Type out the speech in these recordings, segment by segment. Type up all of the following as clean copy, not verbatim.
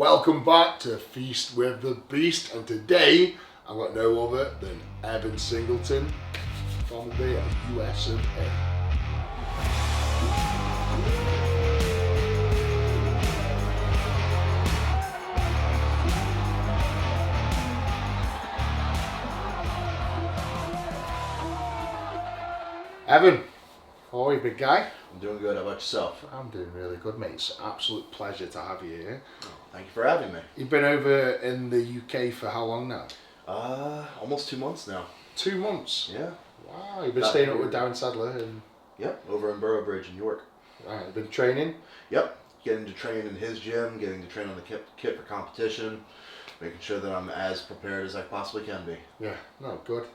Welcome back to Feast with the Beast, and today I've got no other than Evan Singleton from the US of A. Evan, how are you, big guy? I'm doing good. How about yourself? I'm doing really good, mate. It's an absolute pleasure to have you here. Oh, thank you for having me. You've been over in the UK for how long now? Almost 2 months now. 2 months? Yeah. Wow, you've been Not staying up here. with Darren Sadler and Yep, over in Boroughbridge in York. right, you've been training? Yep, getting to train in his gym, getting to train on the kit for competition, making sure that I'm as prepared as I possibly can be. Yeah, no, good.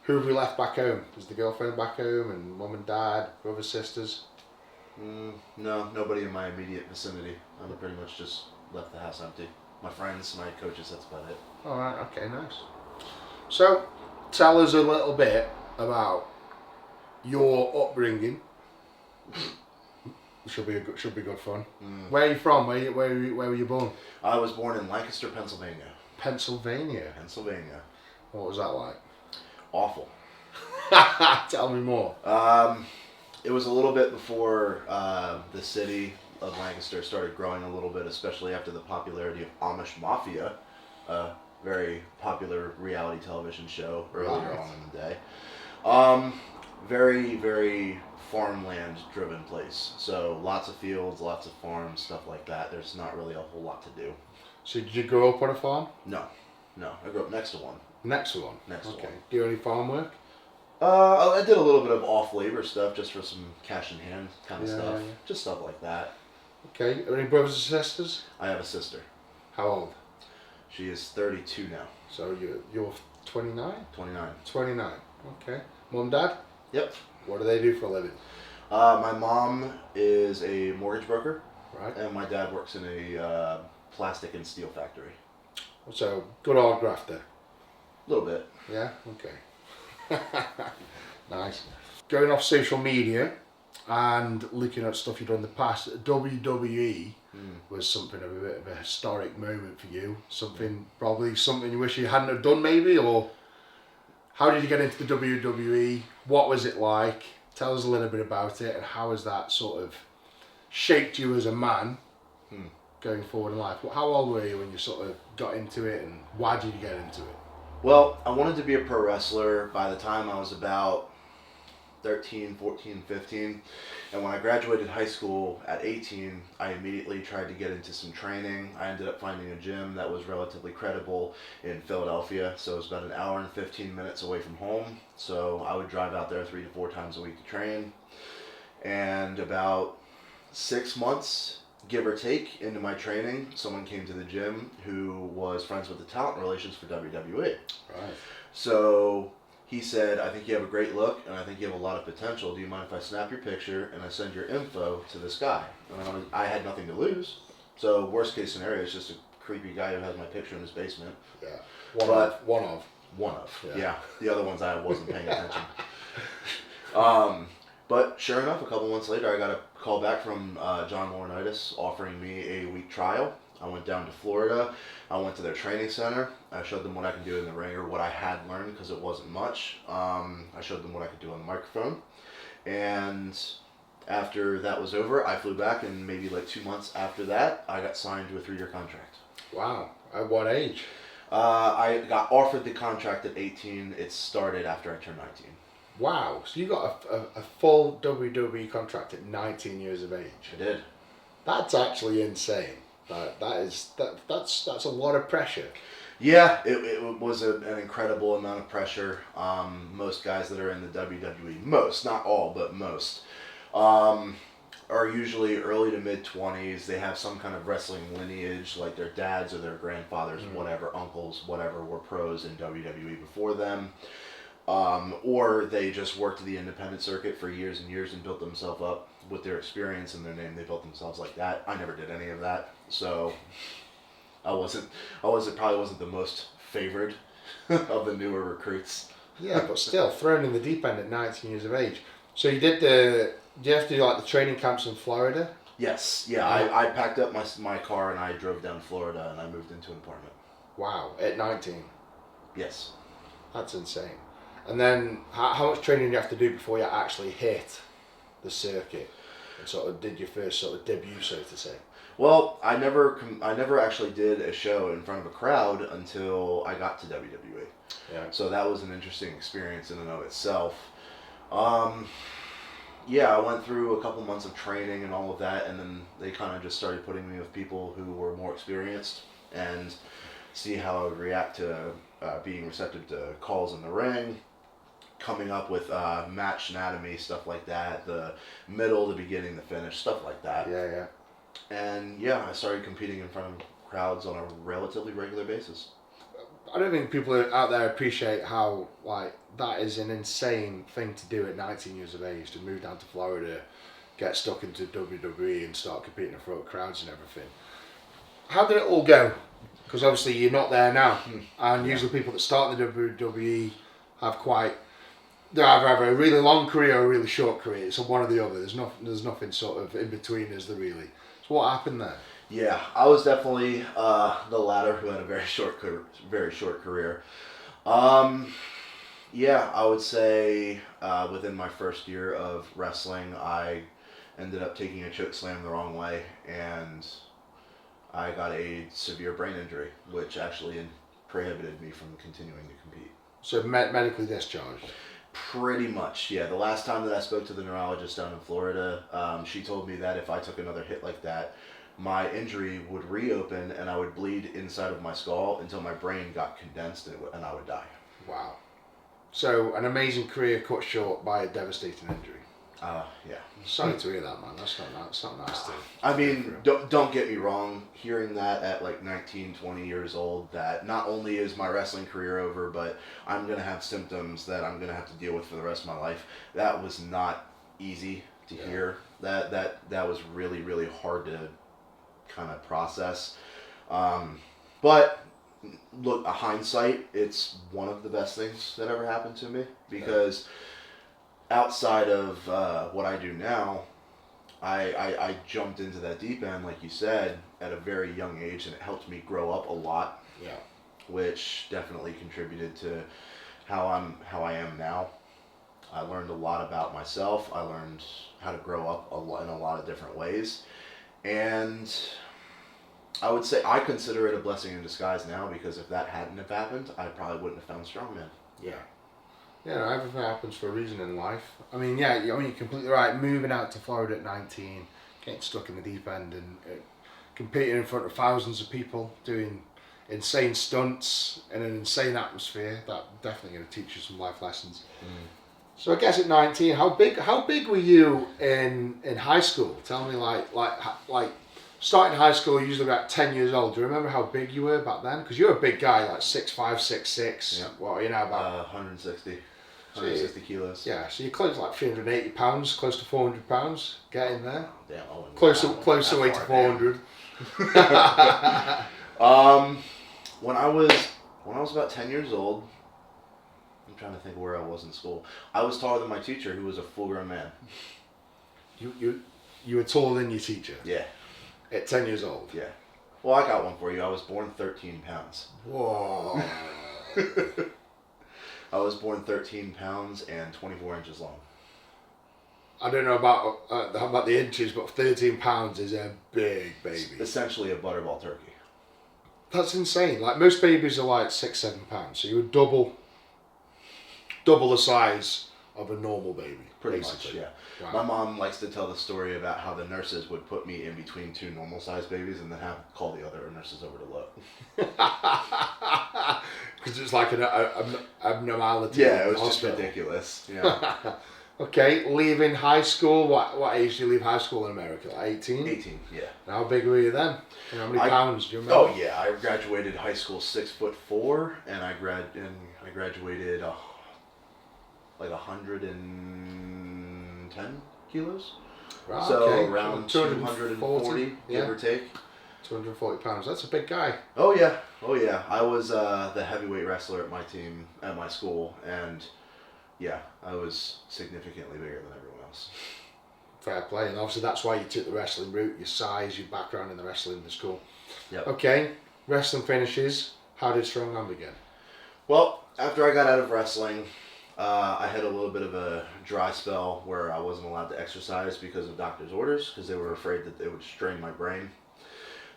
Who have we left back home? Is the girlfriend back home and mum and dad, brothers, sisters? No, nobody in my immediate vicinity. I'm pretty much just left the house empty. My friends, my coaches, that's about it. Alright, okay, nice. So, tell us a little bit about your upbringing. Should be good fun. Where are you from? Where were you born? I was born in Lancaster, Pennsylvania. Pennsylvania. What was that like? Awful. Tell me more. It was a little bit before the city of Lancaster started growing a little bit, especially after the popularity of Amish Mafia, a very popular reality television show earlier on in the day. Very, very farmland driven place. So lots of fields, lots of farms, stuff like that. There's not really a whole lot to do. So did you grow up on a farm? No. I grew up next to one. Next one? Next to okay. one. Do any farm work? I did a little bit of off labor stuff just for some cash in hand kind of stuff. Yeah. Just stuff like that. Okay. Any brothers and sisters? I have a sister. How old? She is 32 now. So you're 29? 29. 29. Okay. Mum, dad? Yep. What do they do for a living? My mom is a mortgage broker. Right. And my dad works in a plastic and steel factory. So, good old grafter. A little bit. Yeah? Okay. Nice. Going off social media and looking at stuff you've done in the past, WWE was something of a bit of a historic moment for you. Probably something you wish you hadn't have done maybe, or how did you get into the WWE? What was it like? Tell us a little bit about it, and how has that sort of shaped you as a man going forward in life? How old were you when you sort of got into it, and why did you get into it? Well, I wanted to be a pro wrestler by the time I was about 13, 14, 15. And when I graduated high school at 18, I immediately tried to get into some training. I ended up finding a gym that was relatively credible in Philadelphia. So it was about an hour and 15 minutes away from home. So I would drive out there 3 to 4 times a week to train. And about 6 months, give or take, into my training, someone came to the gym who was friends with the talent relations for WWE. Right. So he said, I think you have a great look and I think you have a lot of potential. Do you mind if I snap your picture and I send your info to this guy? And I had nothing to lose. So worst case scenario is just a creepy guy who has my picture in his basement. Yeah. One of. Yeah. The other ones I wasn't paying attention. But sure enough, a couple months later, I got a call back from John Laurinaitis offering me a week trial. I went down to Florida. I went to their training center. I showed them what I could do in the ring, or what I had learned, because it wasn't much. I showed them what I could do on the microphone. And after that was over, I flew back, and maybe like 2 months after that, I got signed to a 3-year contract. Wow. At what age? I got offered the contract at 18. It started after I turned 19. Wow. So you got a full WWE contract at 19 years of age. I did. That's actually insane. That's a lot of pressure. Yeah, it was an incredible amount of pressure. Most guys that are in the WWE, not all, but most, are usually early to mid 20s. They have some kind of wrestling lineage, like their dads or their grandfathers, whatever, uncles, whatever, were pros in WWE before them. Or they just worked the independent circuit for years and years and built themselves up with their experience and their name. They built themselves like that. I never did any of that, so I probably wasn't the most favored of the newer recruits. Yeah, but still, thrown in the deep end at 19 years of age. So you have to do like the training camps in Florida? Yes, yeah. I packed up my car and I drove down to Florida and I moved into an apartment. Wow, at 19. Yes. That's insane. And then, how much training do you have to do before you actually hit the circuit and sort of did your first sort of debut, so to say? Well, I never actually did a show in front of a crowd until I got to WWE. Yeah. So that was an interesting experience in and of itself. Yeah, I went through a couple months of training and all of that, and then they kind of just started putting me with people who were more experienced and see how I would react to being receptive to calls in the ring, coming up with match anatomy, stuff like that, the middle, the beginning, the finish, stuff like that. Yeah, yeah. And yeah, I started competing in front of crowds on a relatively regular basis. I don't think people out there appreciate how, like, that is an insane thing to do at 19 years of age, to move down to Florida, get stuck into WWE and start competing in front of crowds and everything. How did it all go? Because obviously you're not there now, and usually people that start in the WWE they either have a really long career or a really short career. It's one or the other. There's nothing sort of in between, is there really? So what happened there? Yeah, I was definitely the latter who had a very short career. Yeah, I would say within my first year of wrestling, I ended up taking a choke slam the wrong way, and I got a severe brain injury, which actually prohibited me from continuing to compete. So medically discharged? Pretty much, yeah. The last time that I spoke to the neurologist down in Florida, she told me that if I took another hit like that, my injury would reopen and I would bleed inside of my skull until my brain got condensed and I would die. Wow. So an amazing career cut short by a devastating injury. Yeah. Sorry to hear that, man. That's not nice to... I mean, don't get me wrong. Hearing that at like 19, 20 years old, that not only is my wrestling career over, but I'm going to have symptoms that I'm going to have to deal with for the rest of my life, that was not easy to hear. That was really, really hard to kind of process. But look, hindsight, it's one of the best things that ever happened to me, because outside of what I do now, I jumped into that deep end, like you said, at a very young age, and it helped me grow up a lot. Yeah. Which definitely contributed to how I am now. I learned a lot about myself. I learned how to grow up in a lot of different ways, and I would say I consider it a blessing in disguise now, because if that hadn't have happened, I probably wouldn't have found Strongman. Yeah. Yeah, no, everything happens for a reason in life. I mean, yeah, you're completely right. Moving out to Florida at 19, getting stuck in the deep end and competing in front of thousands of people, doing insane stunts in an insane atmosphere, that definitely going to teach you some life lessons. So I guess at 19, how big were you in high school? Tell me, like starting high school, usually about 10 years old. Do you remember how big you were back then? Because you're a big guy, like 6'5", 6'6". Yeah. What, you know, about 160 kilos. Yeah, so you're close to like 380 pounds, close to 400 pounds. Get in there. Damn, Close away to 400. When I was about 10 years old, I'm trying to think where I was in school. I was taller than my teacher, who was a full-grown man. You were taller than your teacher? Yeah. At 10 years old? Yeah. Well, I got one for you. I was born 13 pounds. Whoa. I was born 13 pounds and 24 inches long. I don't know about the inches, but 13 pounds is a big baby. It's essentially a butterball turkey. That's insane. Like, most babies are like 6-7 pounds, so you were double the size of a normal baby. Pretty basically. much, yeah. Wow. My mom likes to tell the story about how the nurses would put me in between two normal-sized babies and then call the other nurses over to look. Because it's like an abnormality. Yeah, it was just ridiculous. Yeah. Okay, leaving high school. What age did you leave high school in America? Like 18? 18, yeah. How big were you then? And how many pounds do you remember? Oh yeah, I graduated high school 6'4", and I graduated like 110 kilos. Right, So okay. around 240, give or take. 240 pounds. That's a big guy. Oh yeah. I was the heavyweight wrestler at my team at my school, and yeah, I was significantly bigger than everyone else. fair play. And obviously that's why you took the wrestling route, your size, your background in the wrestling was cool. Yep. Okay, wrestling finishes. How did Strongman begin? Well, after I got out of wrestling, I had a little bit of a dry spell where I wasn't allowed to exercise because of doctor's orders, because they were afraid that it would strain my brain.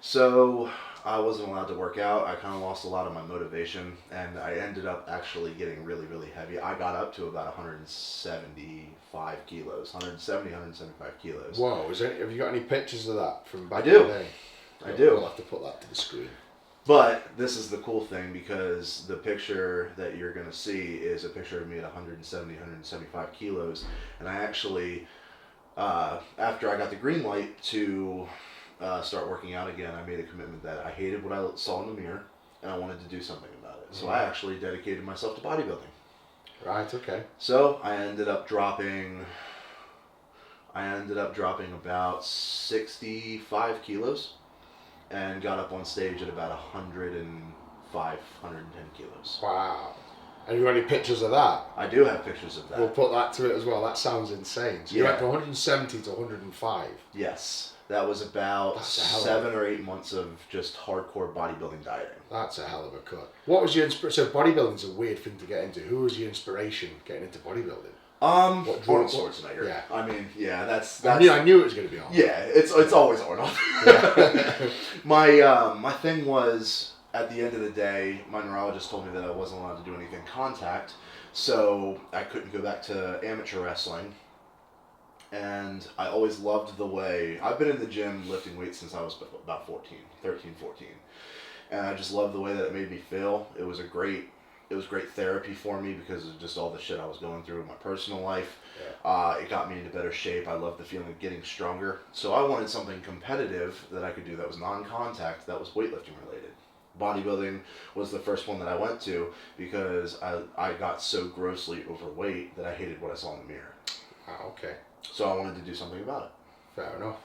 So I wasn't allowed to work out. I kind of lost a lot of my motivation, and I ended up actually getting really, really heavy. I got up to about 175 kilos, 175 kilos. Whoa, have you got any pictures of that from back I do. in the day? I do. We'll have to put that to the screen. But this is the cool thing, because the picture that you're going to see is a picture of me at 175 kilos. And I actually, after I got the green light to start working out again, I made a commitment that I hated what I saw in the mirror and I wanted to do something about it. So I actually dedicated myself to bodybuilding. Right, okay. So I ended up dropping about 65 kilos. And got up on stage at about 105, 110 kilos. Wow. And you got any pictures of that? I do have pictures of that. We'll put that to it as well. That sounds insane. So you went from 170 to 105. Yes. That was about 7 or 8 months of just hardcore bodybuilding dieting. That's a hell of a cut. What was your inspiration? So bodybuilding's a weird thing to get into. Who was your inspiration getting into bodybuilding? Arnold Schwarzenegger. Yeah. I mean, yeah, that's I knew it was going to be Arnold. Yeah, it's always Arnold. Yeah. My thing was, at the end of the day, my neurologist told me that I wasn't allowed to do anything contact, so I couldn't go back to amateur wrestling. And I always loved the way, I've been in the gym lifting weights since I was about 13, 14. And I just loved the way that it made me feel. It was great therapy for me because of just all the shit I was going through in my personal life. Yeah. It got me into better shape. I loved the feeling of getting stronger. So I wanted something competitive that I could do that was non-contact, that was weightlifting related. Bodybuilding was the first one that I went to because I got so grossly overweight that I hated what I saw in the mirror. Okay. So I wanted to do something about it. Fair enough.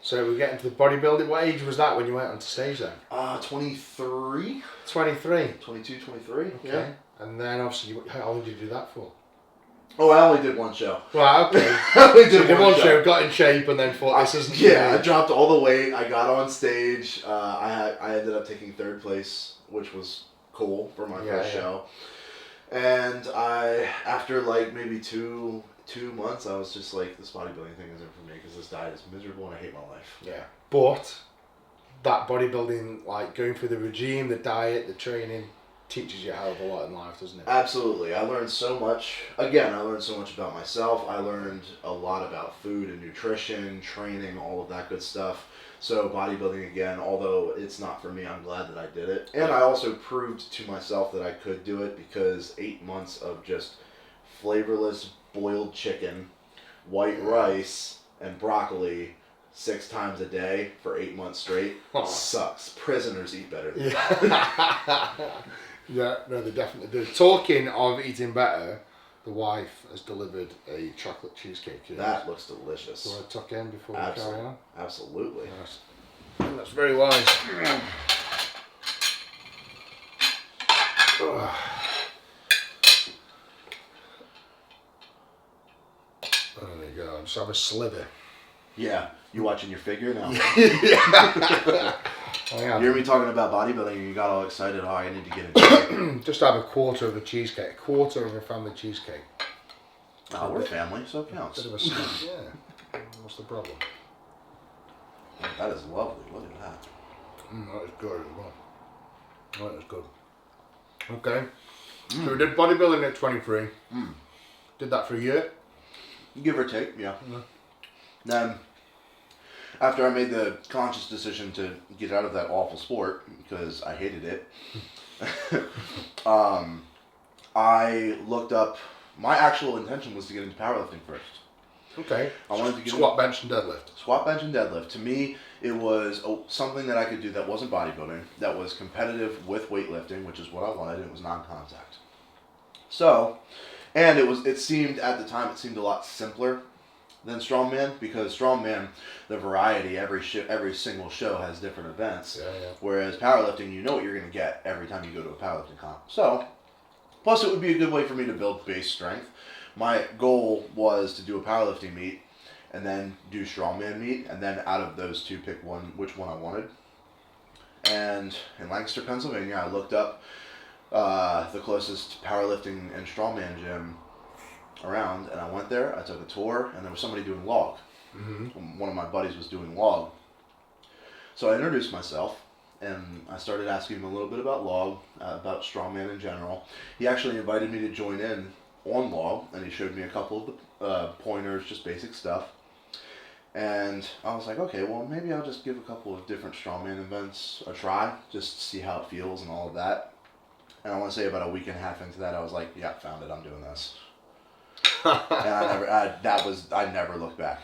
So we get into the bodybuilding. What age was that when you went onto stage then? 23. 23. 22, 23. Okay. Yeah. And then obviously, how long did you do that for? Oh, I only did one show. Right, okay. I only did one show, got in shape, and then thought this isn't. Yeah, I dropped all the weight. I got on stage. I ended up taking third place, which was cool for my first show. And after like maybe two months, I was just like, this bodybuilding thing isn't for me because this diet is miserable and I hate my life. Yeah. But that bodybuilding, like going through the regime, the diet, the training, teaches you a hell of a lot in life, doesn't it? Absolutely. I learned so much. Again, I learned so much about myself. I learned a lot about food and nutrition, training, all of that good stuff. So bodybuilding, again, although it's not for me, I'm glad that I did it. And I also proved to myself that I could do it because 8 months of just flavorless boiled chicken, white rice, and broccoli 6 times a day for 8 months straight sucks. Prisoners eat better than that. Yeah, no, they definitely do. Talking of eating better, the wife has delivered a chocolate cheesecake. Yes. That looks delicious. Do you want to tuck in before we carry on? Absolutely. Yes. That's very wise. There you go. Just have a slither. Yeah. You watching your figure now? I am. You hear me talking about bodybuilding and you got all excited. Oh, I need to get into it. Just have a quarter of a cheesecake. A quarter of a family cheesecake. Oh, we're family, so it counts. Bit of a snack, yeah. What's the problem? That is lovely. Look at that. That is good as well. That is good. Okay. So we did bodybuilding at 23. Did that for a year. Give or take, yeah. Then, after I made the conscious decision to get out of that awful sport, because I hated it, I looked up, my actual intention was to get into powerlifting first. Okay. I wanted to get squat, bench, and deadlift. Squat, bench, and deadlift. To me, it was something that I could do that wasn't bodybuilding, that was competitive with weightlifting, which is what I wanted, and it was non-contact. So, and it seemed, at the time, it seemed a lot simpler than Strongman, because Strongman, the variety, every single show has different events. Yeah. Whereas powerlifting, you know what you're going to get every time you go to a powerlifting comp. So, plus it would be a good way for me to build base strength. My goal was to do a powerlifting meet and then do strongman meet, and then out of those two, pick which one I wanted. And in Lancaster, Pennsylvania, I looked up the closest powerlifting and strongman gym around, and I went there. I took a tour, and there was somebody doing log. Mm-hmm. One of my buddies was doing log. So I introduced myself, and I started asking him a little bit about log, about strongman in general. He actually invited me to join in on log, and he showed me a couple of the pointers, just basic stuff. And I was like, okay, well, maybe I'll just give a couple of different strongman events a try, just to see how it feels and all of that. And I want to say about a week and a half into that, I was like, yeah, found it, I'm doing this. And I never looked back.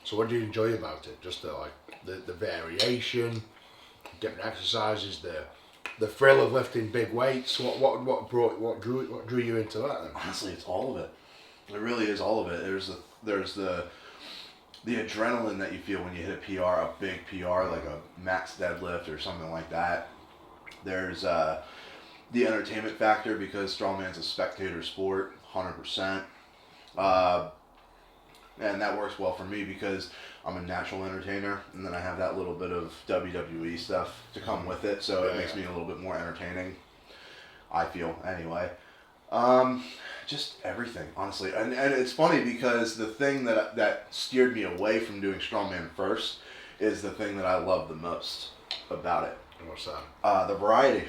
So what do you enjoy about it? Just the variation, different exercises, the thrill of lifting big weights. What drew you into that then? Honestly, it's all of it. It really is all of it. There's the adrenaline that you feel when you hit a PR, a big PR, like a max deadlift or something like that. There's the entertainment factor, because strongman's a spectator sport, 100%. And that works well for me because I'm a natural entertainer, and then I have that little bit of WWE stuff to come with it, so it makes me a little bit more entertaining, I feel, anyway. Just everything, honestly. And it's funny because the thing that steered me away from doing strongman first is the thing that I love the most about it. What's that? The variety.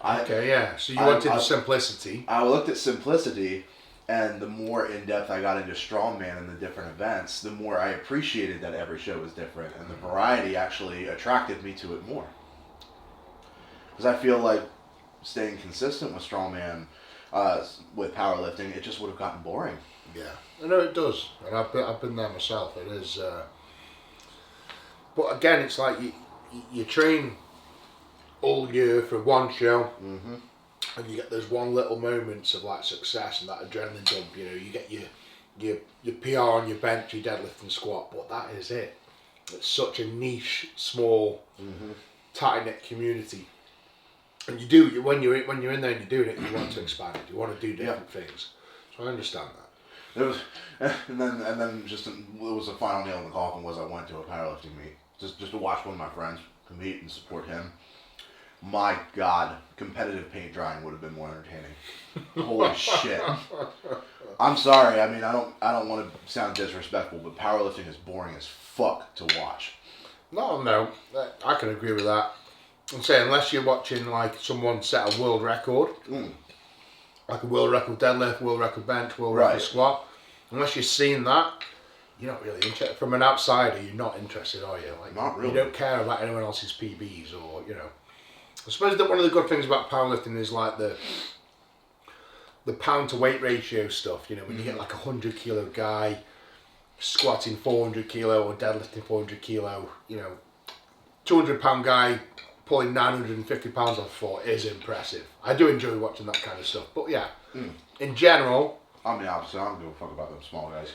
Okay, yeah. So you wanted the simplicity. I looked at simplicity, and the more in-depth I got into strongman and the different events, the more I appreciated that every show was different, and the variety actually attracted me to it more. Because I feel like staying consistent with strongman, with powerlifting, it just would have gotten boring. Yeah, I know it does, and I've been there myself. It is, but again, it's like you train all year for one show, Mm-hmm. and you get those one little moments of like success and that adrenaline dump. You know, you get your PR on your bench, your deadlift and squat, but that is it. It's such a niche, small, tight knit community. And you do, when you're in there and you're doing it, you want to expand it. You want to do different things. So I understand that. It was, and then just it was the final nail in the coffin was I went to a powerlifting meet just to watch one of my friends compete and support him. My God, competitive paint drying would have been more entertaining. Holy shit! I'm sorry. I mean, I don't want to sound disrespectful, but powerlifting is boring as fuck to watch. No, I can agree with that. I'm saying unless you're watching like someone set a world record, like a world record deadlift, world record bench, world record squat, unless you've seen that, you're not really interested. From an outsider, you're not interested, are you? Like, not really. You don't care about anyone else's PBs or, you know. I suppose that one of the good things about powerlifting is like the pound to weight ratio stuff, you know, when you get like a 100 kilo guy squatting 400 kilo or deadlifting 400 kilo, you know, 200 pound guy pulling 950 pounds off the floor is impressive. I do enjoy watching that kind of stuff, but yeah, in general, I'm the opposite. I don't give a fuck about them small guys.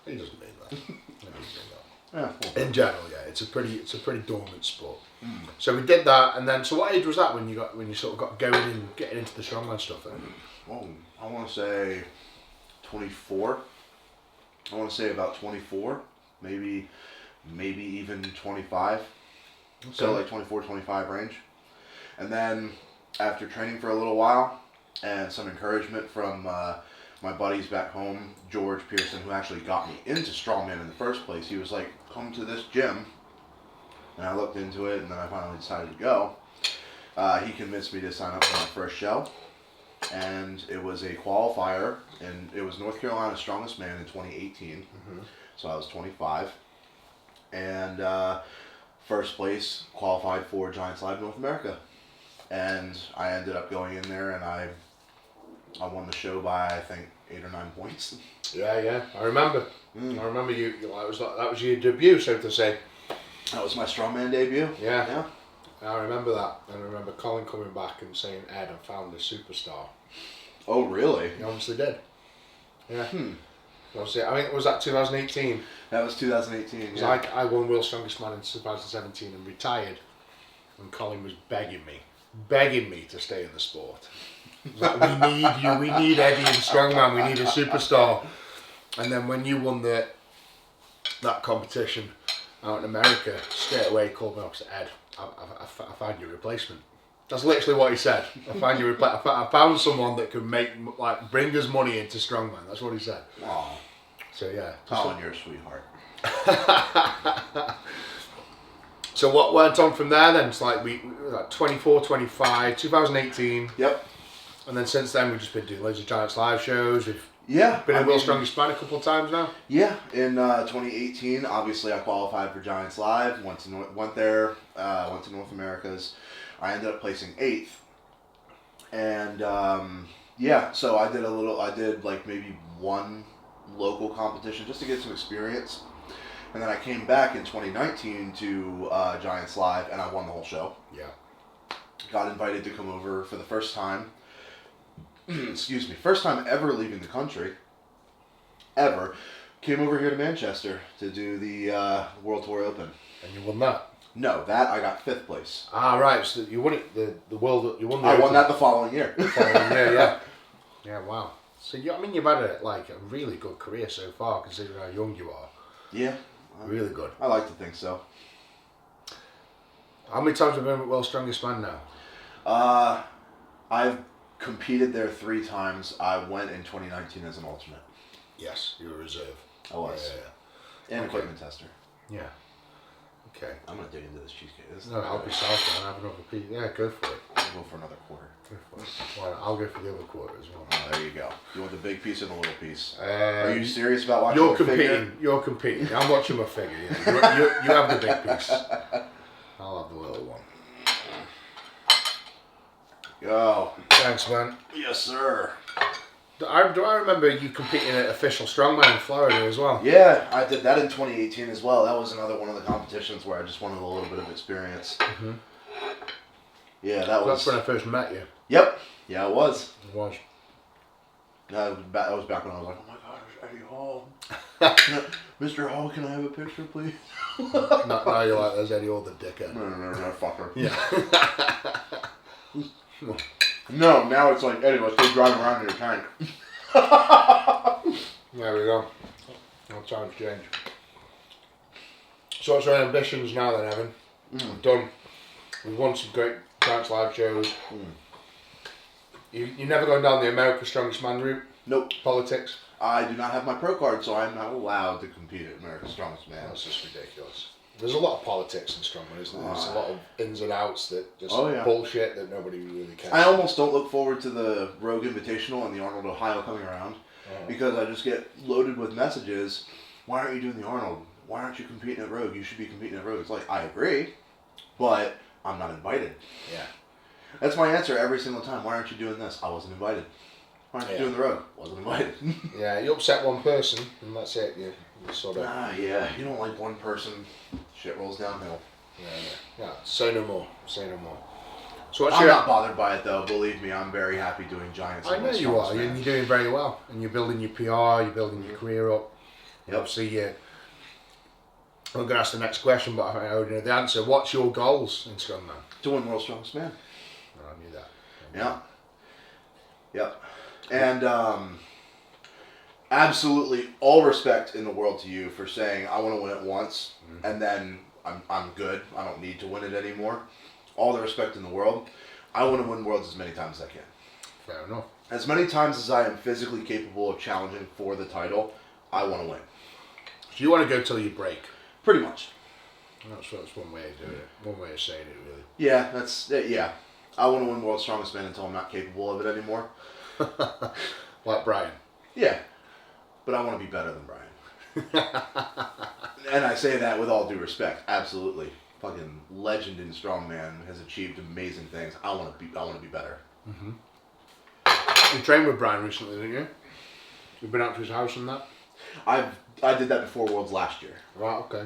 he doesn't mean that. Yeah, in general, yeah, it's a pretty dormant sport. So we did that, and then so what age was that when you sort of got going and getting into the strongman stuff then? Well, I want to say 24. I want to say about 24, maybe even 25. Okay. So like 24, 25 range. And then after training for a little while and some encouragement from my buddies back home, George Pearson, who actually got me into strongman in the first place, he was like, come to this gym. And I looked into it, and then I finally decided to go. He convinced me to sign up for my first show. And it was a qualifier, and it was North Carolina's Strongest Man in 2018. So I was 25. And first place qualified for Giants Live North America. And I ended up going in there, and I won the show by, I think, 8 or 9 points. Yeah, I remember. I remember you. That was your debut, so to say. That was my strongman debut. Yeah. I remember that. And I remember Colin coming back and saying, "Ed, I found a superstar." Oh, really? He obviously did. Yeah. Obviously, I think was that 2018. That was 2018. Yeah. I won World's Strongest Man in 2017 and retired, and Colin was begging me to stay in the sport. Like, we need you. We need Eddie and Strongman. We need a superstar. And then when you won that competition out in America, straight away he called me up and said, Ed, I found your replacement. That's literally what he said. I found someone that could bring us money into Strongman. That's what he said. Aw. So yeah. Colin, you're a sweetheart. So what went on from there then? It's like we 24, 25, 2018. Yep. And then since then we've just been doing loads of Giants live shows. We've been in World's Strongest Man a couple of times now. Yeah, in 2018, obviously I qualified for Giants Live. Went to North Americas. I ended up placing 8th. And so I did like maybe one local competition just to get some experience. And then I came back in 2019 to Giants Live and I won the whole show. Yeah. Got invited to come over for the first time. Excuse me. First time ever leaving the country. Ever. Came over here to Manchester to do the World Tour Open. And you won that? No, that I got 5th place. Ah, right. So you won it, the world, you won the I Open. won that the following year. Yeah. Yeah, wow. So, you've had a really good career so far, considering how young you are. Yeah. Really good. I like to think so. How many times have you been at World's Strongest Man now? I've competed there 3 times. I went in 2019 as an alternate. Yes, you were a reserve. I was. Yeah. And equipment tester. Yeah. Okay. I'm going to dig into this cheesecake. No, help yourself, man. Have another piece. Yeah, go for it. I'll go for another quarter. Go for it. Well, I'll go for the other quarter as well. Oh, there you go. You want the big piece or the little piece? Are you serious about watching You're the figure? competing. You're competing. I'm watching my figure. Yeah. You have the big piece. I'll have the little one. Go. Thanks, man. Yes, sir. Do I remember you competing at Official Strongman in Florida as well? Yeah, I did that in 2018 as well. That was another one of the competitions where I just wanted a little bit of experience. Mm-hmm. Yeah, that was... That's when I first met you. Yep. Yeah, it was. It was. That was back when I was like, oh my God, there's Eddie Hall. Mr. Hall, can I have a picture, please? Now you're like, there's Eddie Hall the dickhead. No, fucker. Yeah. No, now it's like, Eddie, let's go drive around in your tank. There we go. How times change. So what's your ambitions now then, Evan? We've done. We've won some great Giants live shows. You're never going down the America's Strongest Man route? Nope. Politics? I do not have my pro card, so I'm not allowed to compete at America's Strongest Man. That's just ridiculous. There's a lot of politics in Strongman, isn't there? There's a lot of ins and outs that just bullshit that nobody really cares. I almost don't look forward to the Rogue Invitational and the Arnold, Ohio coming around because I just get loaded with messages. Why aren't you doing the Arnold? Why aren't you competing at Rogue? You should be competing at Rogue. It's like, I agree, but I'm not invited. Yeah. That's my answer every single time. Why aren't you doing this? I wasn't invited. Why aren't you doing the Rogue? Wasn't invited. Yeah, you upset one person and that's it. You sort of... yeah. You don't like one person, shit rolls downhill. Yeah. Say no more. Say no more. So I'm not bothered by it though. Believe me, I'm very happy doing Giants. I know you are, and you're doing very well. And you're building your PR, you're building your career up. Yep. Obviously, I'm going to ask the next question, but I already know the answer. What's your goals in Strongman? To win World's Strongest Man. I knew that. Yep. And absolutely all respect in the world to you for saying I want to win it once and then I'm good. I don't need to win it anymore. All the respect in the world. I want to win Worlds as many times as I can. Fair enough. As many times as I am physically capable of challenging for the title, I want to win. So you want to go till you break? Pretty much. That's one way of doing it. One way of saying it, really. Yeah, that's it. Yeah. I want to win World's Strongest Man until I'm not capable of it anymore. Like Brian. Yeah. But I want to be better than Brian. And I say that with all due respect. Absolutely. Fucking legend in Strongman, has achieved amazing things. I want to be better. Mm-hmm. You trained with Brian recently, didn't you? You've been out to his house and that? I did that before Worlds last year. Right, okay.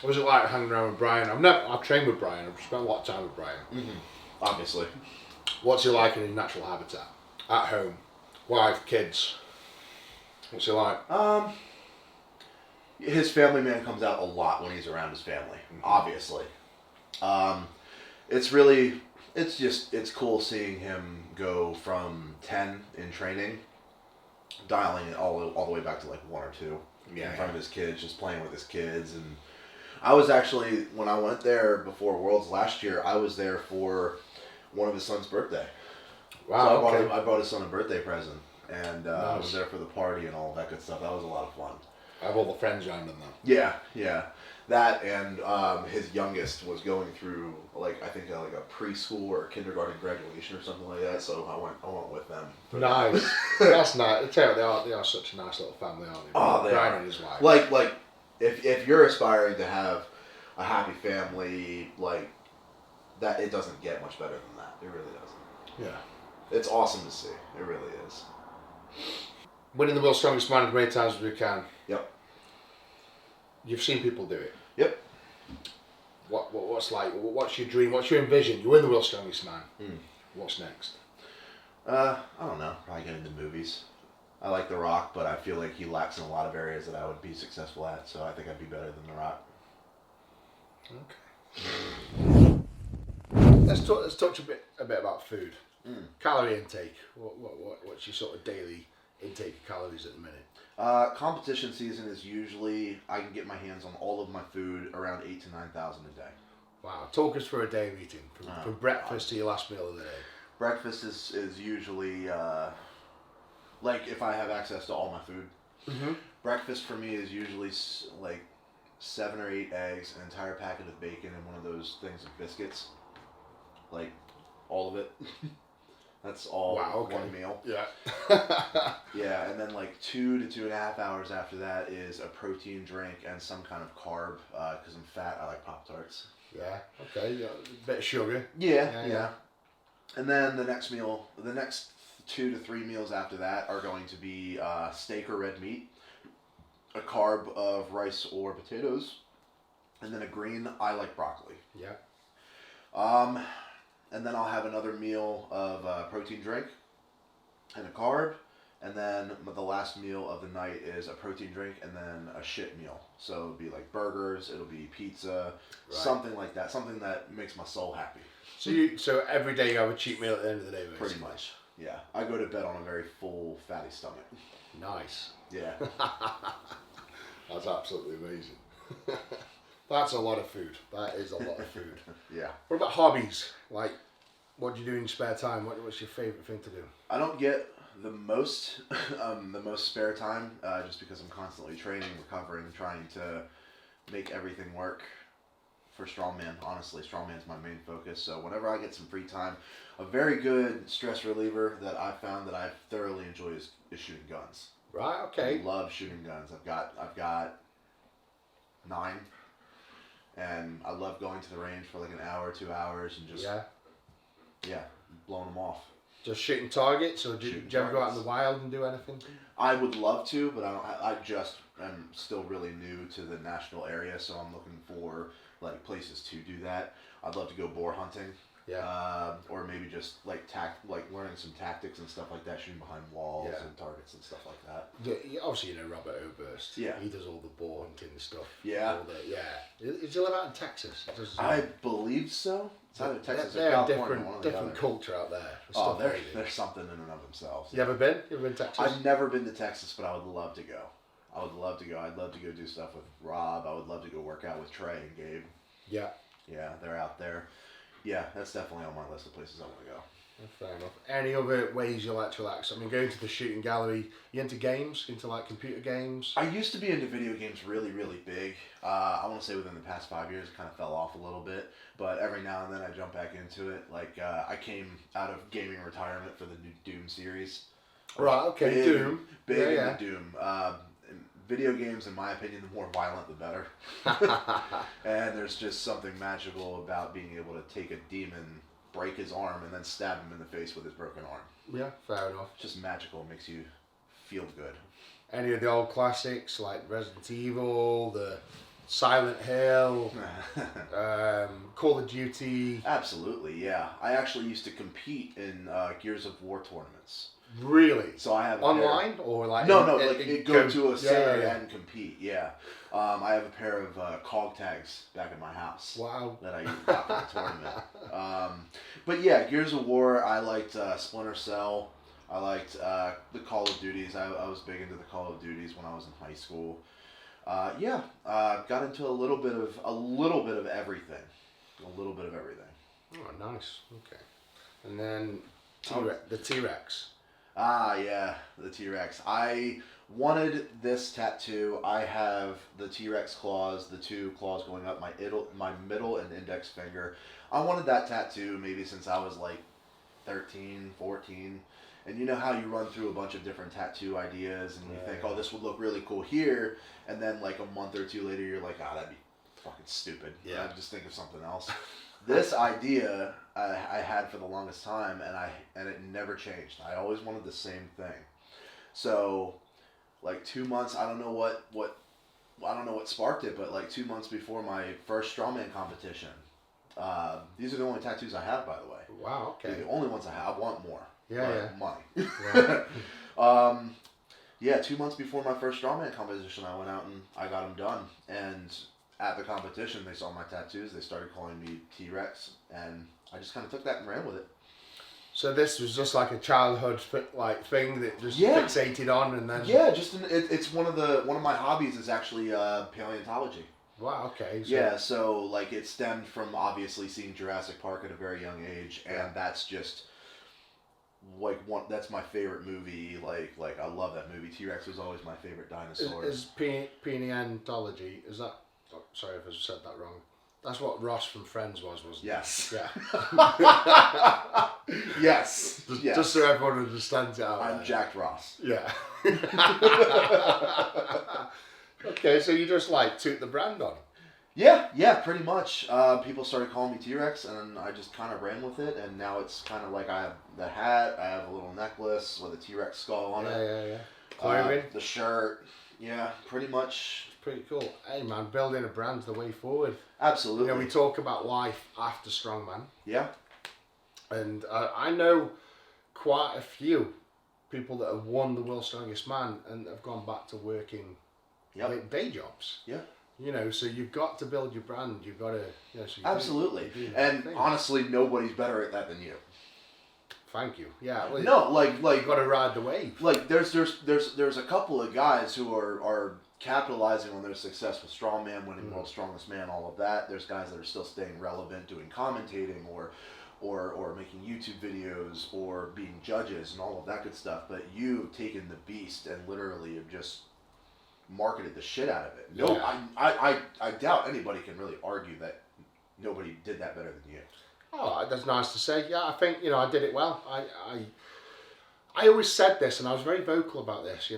What was it like hanging around with Brian? I've trained with Brian. I've spent a lot of time with Brian. Mm-hmm. Obviously. What's he like in his natural habitat? At home? Wife, kids? What's he like? His family man comes out a lot when he's around his family, obviously. It's cool seeing him go from 10 in training dialing it all the way back to like 1 or 2 Yeah. in front of his kids, just playing with his kids. And I was actually, when I went there before Worlds last year, I was there for one of his son's birthday. Wow. So I bought his son a birthday present, and I was Nice. there for the party and all that good stuff. That was a lot of fun. I have all the friends around him though. Yeah. That and his youngest was going through like I think like a preschool or a kindergarten graduation or something like that. So I went with them. Nice. That's nice. I tell you, they are such a nice little family, aren't they? Oh, they Brian are. and his wife. Like if you're aspiring to have a happy family, like that, it doesn't get much better than that. It really doesn't. Yeah. It's awesome to see. It really is. Winning the world's strongest man as many times as we can. Yep. You've seen people do it. Yep. What's like? What's your dream? What's your envision? You win the world's strongest man. What's next? I don't know. Probably get into movies. I like The Rock, but I feel like he lacks in a lot of areas that I would be successful at. So I think I'd be better than The Rock. Okay. Let's touch a bit about food. Calorie intake. What's your sort of daily intake of calories at the minute? Competition season is usually I can get my hands on all of my food around 8,000 to 9,000 a day. Wow. Talk us through a day of eating from breakfast to your last meal of the day. Breakfast is usually like if I have access to all my food. Mm-hmm. Breakfast for me is usually like 7 or 8 eggs, an entire packet of bacon, and one of those things of biscuits. Like all of it. That's all one meal. Yeah. Yeah, and then like 2 to 2.5 hours after that is a protein drink and some kind of carb. Because I'm fat, I like Pop-Tarts. Yeah. Okay. Yeah. A bit of sugar. Yeah. And then the next 2 to 3 meals after that are going to be steak or red meat, a carb of rice or potatoes, and then a green. I like broccoli. Yeah. And then I'll have another meal of protein drink and a carb. And then the last meal of the night is a protein drink and then a shit meal. So it'll be like burgers, it'll be pizza, something like that. Something that makes my soul happy. So every day you have a cheat meal at the end of the day, basically. Pretty much. Yeah. I go to bed on a very full, fatty stomach. Nice. Yeah. That's absolutely amazing. That's a lot of food. That is a lot of food. Yeah. What about hobbies? Like, what do you do in your spare time? What's your favorite thing to do? I don't get the most spare time just because I'm constantly training, recovering, trying to make everything work for Strongman. Honestly, Strongman is my main focus. So whenever I get some free time, a very good stress reliever that I found that I thoroughly enjoy is shooting guns. Right. Okay. I love shooting guns. I've got 9. And I love going to the range for like an hour, 2 hours, and just blowing them off. Just shooting targets, or do you ever go out in the wild and do anything? I would love to, but I just am still really new to the national area, so I'm looking for like places to do that. I'd love to go boar hunting. Yeah. Or maybe just like learning some tactics and stuff like that, shooting behind walls and targets and stuff like that. Obviously, you know Robert Oberst. Yeah. He does all the boar hunting stuff. Yeah. Does he live out in Texas? I believe so. It's either Texas or they're California. different culture out there. Oh, they're something in and of themselves. You ever been? You ever been to Texas? I've never been to Texas, but I would love to go. I'd love to go do stuff with Rob. I would love to go work out with Trey and Gabe. Yeah. Yeah, they're out there. Yeah, that's definitely on my list of places I want to go. Fair enough. Any other ways you like to relax? I mean, going to the shooting gallery. You into games? Into like computer games? I used to be into video games really, really big. I want to say within the past 5 years, it kind of fell off a little bit. But every now and then I jump back into it. Like, I came out of gaming retirement for the new Doom series. Right, okay, Doom. Big into Doom. Video games, in my opinion, the more violent, the better. And there's just something magical about being able to take a demon, break his arm, and then stab him in the face with his broken arm. Yeah, fair enough. It's just magical. It makes you feel good. Any of the old classics like Resident Evil, the Silent Hill, Call of Duty? Absolutely, yeah. I actually used to compete in Gears of War tournaments. Really? So I have online or like no, go to a center yeah. and compete. Yeah, I have a pair of COG tags back at my house. Wow. That I got for the tournament. But yeah, Gears of War. I liked Splinter Cell. I liked the Call of Duties. I was big into the Call of Duties when I was in high school. Got into a little bit of everything. A little bit of everything. Oh, nice. Okay. And then the T-Rex. Yeah, the T-Rex. I wanted this tattoo. I have the T-Rex claws, the two claws going up my middle and index finger. I wanted that tattoo maybe since I was like 13, 14. And you know how you run through a bunch of different tattoo ideas and you think, oh, this would look really cool here. And then like a month or two later, you're like, that'd be fucking stupid. Yeah. I'd just think of something else. This idea I had for the longest time, and it never changed. I always wanted the same thing. So, like 2 months, I don't know what sparked it, but like 2 months before my first Strongman competition. These are the only tattoos I have, by the way. Wow. Okay. They're the only ones I have. I want more. Money. Yeah. 2 months before my first Strongman competition, I went out and I got them done. And at the competition, they saw my tattoos. They started calling me T-Rex, and I just kind of took that and ran with it. So this was just like a childhood thing that just fixated on, and then it's one of my hobbies is actually paleontology. Wow. Okay. So like it stemmed from obviously seeing Jurassic Park at a very young age, and that's just like that's my favorite movie. Like I love that movie. T-Rex was always my favorite dinosaur. Is paleontology, is that? Oh, sorry if I said that wrong. That's what Ross from Friends wasn't it? Yes. Yeah. Yes. Just so everyone understands it out I'm there. Jack Ross. Yeah. Okay, so you just like took the brand on. Yeah, pretty much. People started calling me T-Rex, and I just kind of ran with it, and now it's kind of like I have the hat, I have a little necklace with a T-Rex skull on it. Yeah. Clothing. The shirt. Yeah, pretty much. Pretty cool. Hey man, building a brand's the way forward. Absolutely. You know, we talk about life after Strongman. Yeah. And I know quite a few people that have won the World's Strongest Man and have gone back to working day jobs. Yeah. You know, so you've got to build your brand. You've got to, so absolutely. And honestly, nobody's better at that than you. Thank you. Yeah. Well, no, like you've got to ride the wave. Like there's a couple of guys who are capitalizing on their success with Strongman, winning World's Strongest Man, all of that. There's guys that are still staying relevant, doing commentating or making YouTube videos or being judges and all of that good stuff. But you've taken the beast and literally have just marketed the shit out of it. No, I doubt anybody can really argue that nobody did that better than you. Oh, that's nice to say. Yeah, I think, I did it well. I always said this, and I was very vocal about this.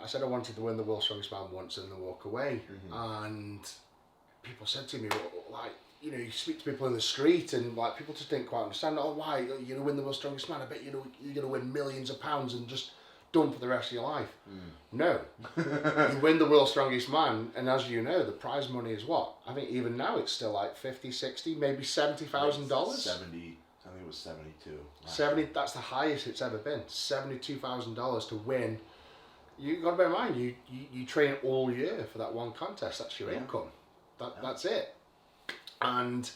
I said I wanted to win the World's Strongest Man once and then walk away. Mm-hmm. And people said to me, you speak to people in the street, and people just didn't quite understand. Oh, why? You're going to win the World's Strongest Man. I bet you're going to win millions of pounds and just done for the rest of your life. No. You win the World's Strongest Man, and as you know, the prize money is what? I think even now it's still like 50, 60, maybe $70,000. 70, I think it was 72. 70, that's the highest it's ever been. $72,000 to win. You got to bear in mind, you train all year for that one contest. That's your income. That's it. And,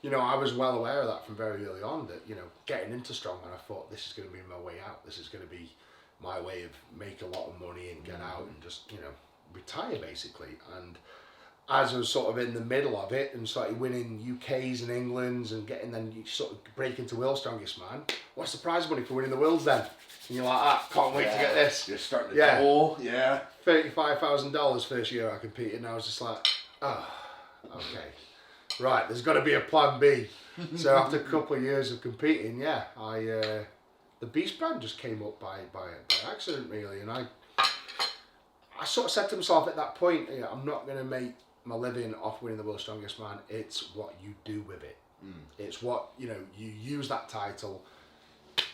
I was well aware of that from very early on, that, getting into Strongman, I thought this is going to be my way out. This is going to be my way of make a lot of money and get out and just, retire basically. And as I was sort of in the middle of it and started winning UKs and Englands and then you sort of break into World's Strongest Man, what's the prize money for winning the Worlds then? And you're like, can't wait to get this. You're starting to double, $35,000 first year I competed, and I was just like, okay. Right, there's got to be a plan B. So after a couple of years of competing, the Beast brand just came up by accident really, and I sort of said to myself at that point, I'm not going to make my living off winning the World's Strongest Man. It's what you do with it. It's what, you use that title,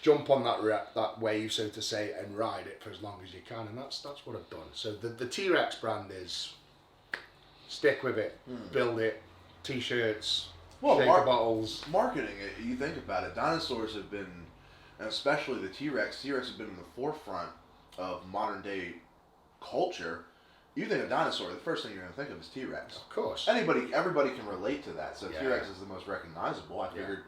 jump on that wave, so to say, and ride it for as long as you can, and that's what I've done. So the T-Rex brand is stick with it, build it, t-shirts, shaker bottles. Marketing it, you think about it, dinosaurs have been, and especially the T-Rex have been in the forefront of modern day culture. You think of dinosaur, the first thing you're going to think of is T-Rex. Of course. Everybody can relate to that. So T-Rex is the most recognizable. I figured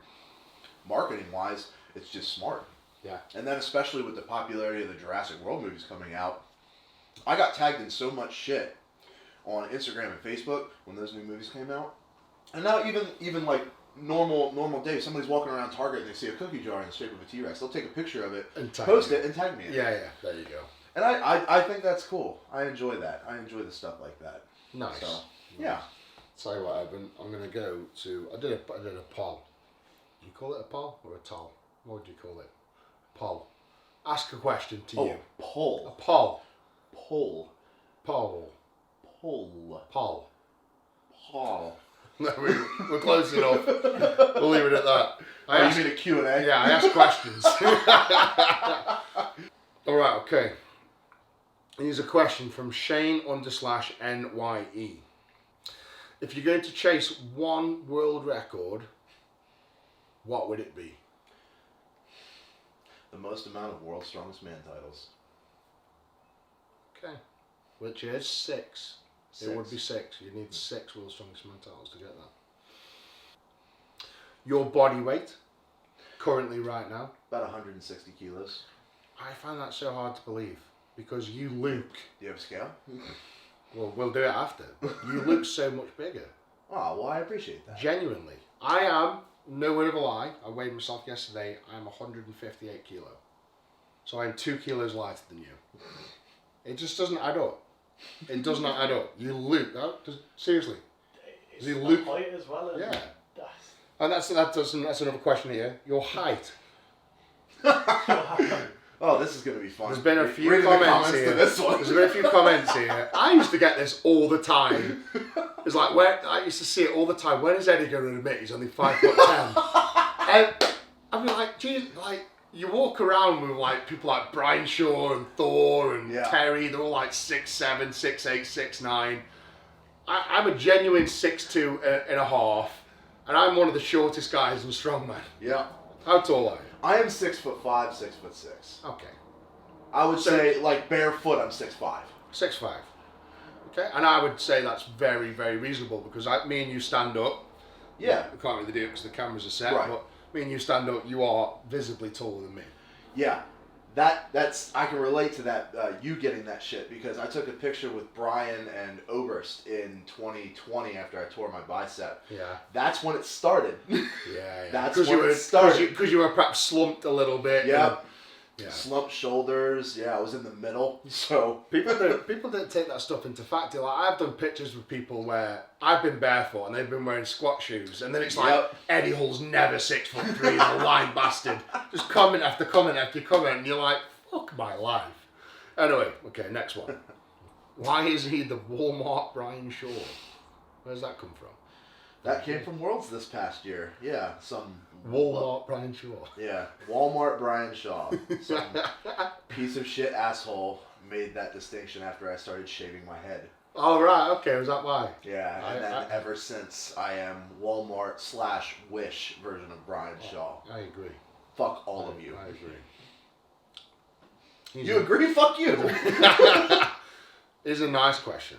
marketing wise, it's just smart. Yeah. And then especially with the popularity of the Jurassic World movies coming out, I got tagged in so much shit on Instagram and Facebook when those new movies came out. And now even like normal day, somebody's walking around Target and they see a cookie jar in the shape of a T-Rex. They'll take a picture of it, And post it, and tag me in it. Yeah, there you go. And I think that's cool. I enjoy that. I enjoy the stuff like that. Nice. So, yeah. Tell you what, Evan, I'm going to go to... I did a poll. Do you call it a poll or a toll? What would you call it? Poll. Ask a question to you. Poll. A poll. Poll. Poll. Poll. Poll. Poll. No, we're close enough. We'll leave it at that. You mean a Q&A? Yeah, I ask questions. All right, okay. Here's a question from Shane_NYE. If you're going to chase one world record, what would it be? The most amount of World's Strongest Man titles. Okay. Which is 6. 6. It would be 6. You need 6 World's Strongest Man titles to get that. Your body weight, currently right now? About 160 kilos. I find that so hard to believe. Because you look... Do you have a scale? Well, we'll do it after. You look so much bigger. Oh, well, I appreciate that. Genuinely. I am, no word of a lie, I weighed myself yesterday, I'm 158 kilo. So I'm 2 kilos lighter than you. It just doesn't add up. It does not add up. You look, seriously. It's You look... height as well. And Yeah. And that's another question here. Your height. Oh, this is going to be fun. There's been a few Reading the comments here. to this one. There's been a few comments here. I used to get this all the time. It's like, I used to see it all the time. When is Eddie going to admit he's only 5'10"? And I mean, like, geez, like, you walk around with like people like Brian Shaw and Thor and Terry. They're all like 6'7", 6'8", 6'9". I'm a genuine 6'2" and a half, and I'm one of the shortest guys in Strongman. Yeah. How tall are you? I am 6'5", 6'6". Okay. I would say, like, barefoot, I'm 6'5". 6'5". Okay, and I would say that's very, very reasonable because me and you stand up. Yeah. We can't really do it because the cameras are set, right. But me and you stand up, you are visibly taller than me. Yeah. That's I can relate to that, you getting that shit, because I took a picture with Brian and Oberst in 2020 after I tore my bicep. Yeah. That's when it started. Yeah. That's when it started. Because you were perhaps slumped a little bit. Yeah. Yeah. Slumped shoulders. Yeah, I was in the middle. So people don't take that stuff into fact. Like, I've done pictures with people where I've been barefoot and they've been wearing squat shoes, and then it's like Eddie Hull's never 6'3", the lying bastard. Just comment after comment after comment, and you're like, fuck my life. Anyway, okay, next one. Why is he the Walmart Brian Shaw? Where's that come from? That came from Worlds this past year. Yeah, some Walmart Brian Shaw. Yeah, Walmart Brian Shaw. Some piece of shit asshole made that distinction after I started shaving my head. Oh right, okay, was that why? Yeah, and then ever since I am Walmart/Wish version of Brian Shaw. I agree. Fuck all of you. I agree. You agree? Fuck you. Here's a nice question.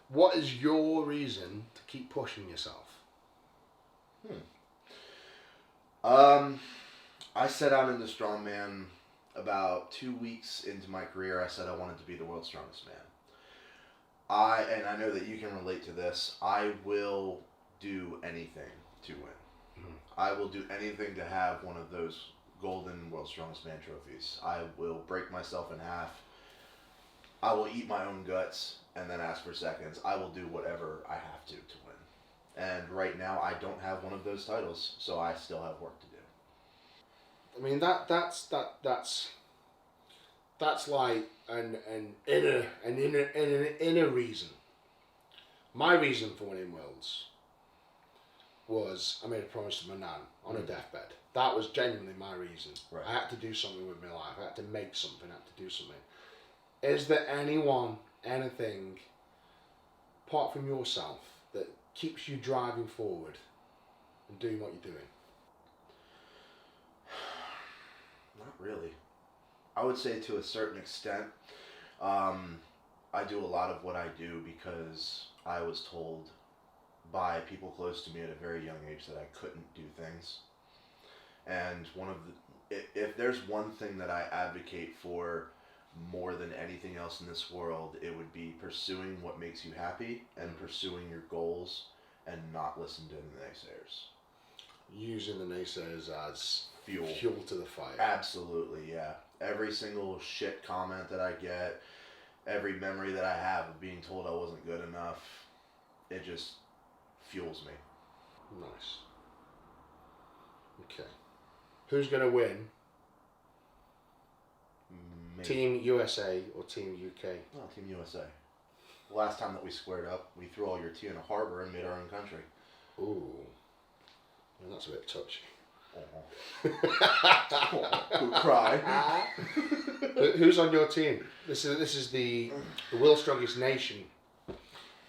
What is your reason to keep pushing yourself? I set out into Strongman about 2 weeks into my career. I said I wanted to be the world's strongest man. And I know that you can relate to this. I will do anything to win. Mm-hmm. I will do anything to have one of those golden world's strongest man trophies. I will break myself in half. I will eat my own guts and then ask for seconds. I will do whatever I have to win. And right now, I don't have one of those titles, so I still have work to do. I mean, that's like an inner reason. My reason for winning worlds was I made a promise to my nan on a deathbed. That was genuinely my reason. Right. I had to do something with my life. I had to make something. I had to do something. Is there anything, apart from yourself, that keeps you driving forward and doing what you're doing? Not really. I would say to a certain extent, I do a lot of what I do because I was told by people close to me at a very young age that I couldn't do things. And if there's one thing that I advocate for more than anything else in this world, it would be pursuing what makes you happy and pursuing your goals and not listen to the naysayers. Using the naysayers as Fuel to the fire. Absolutely, yeah. Every single shit comment that I get, every memory that I have of being told I wasn't good enough, it just fuels me. Nice. Okay. Who's going to win? Me. Team USA or Team UK? Oh, Team USA. The last time that we squared up, we threw all your tea in a harbor and made our own country. Ooh. Well, that's a bit touchy. Who cry? Who's on your team? This is the World's Strongest Nation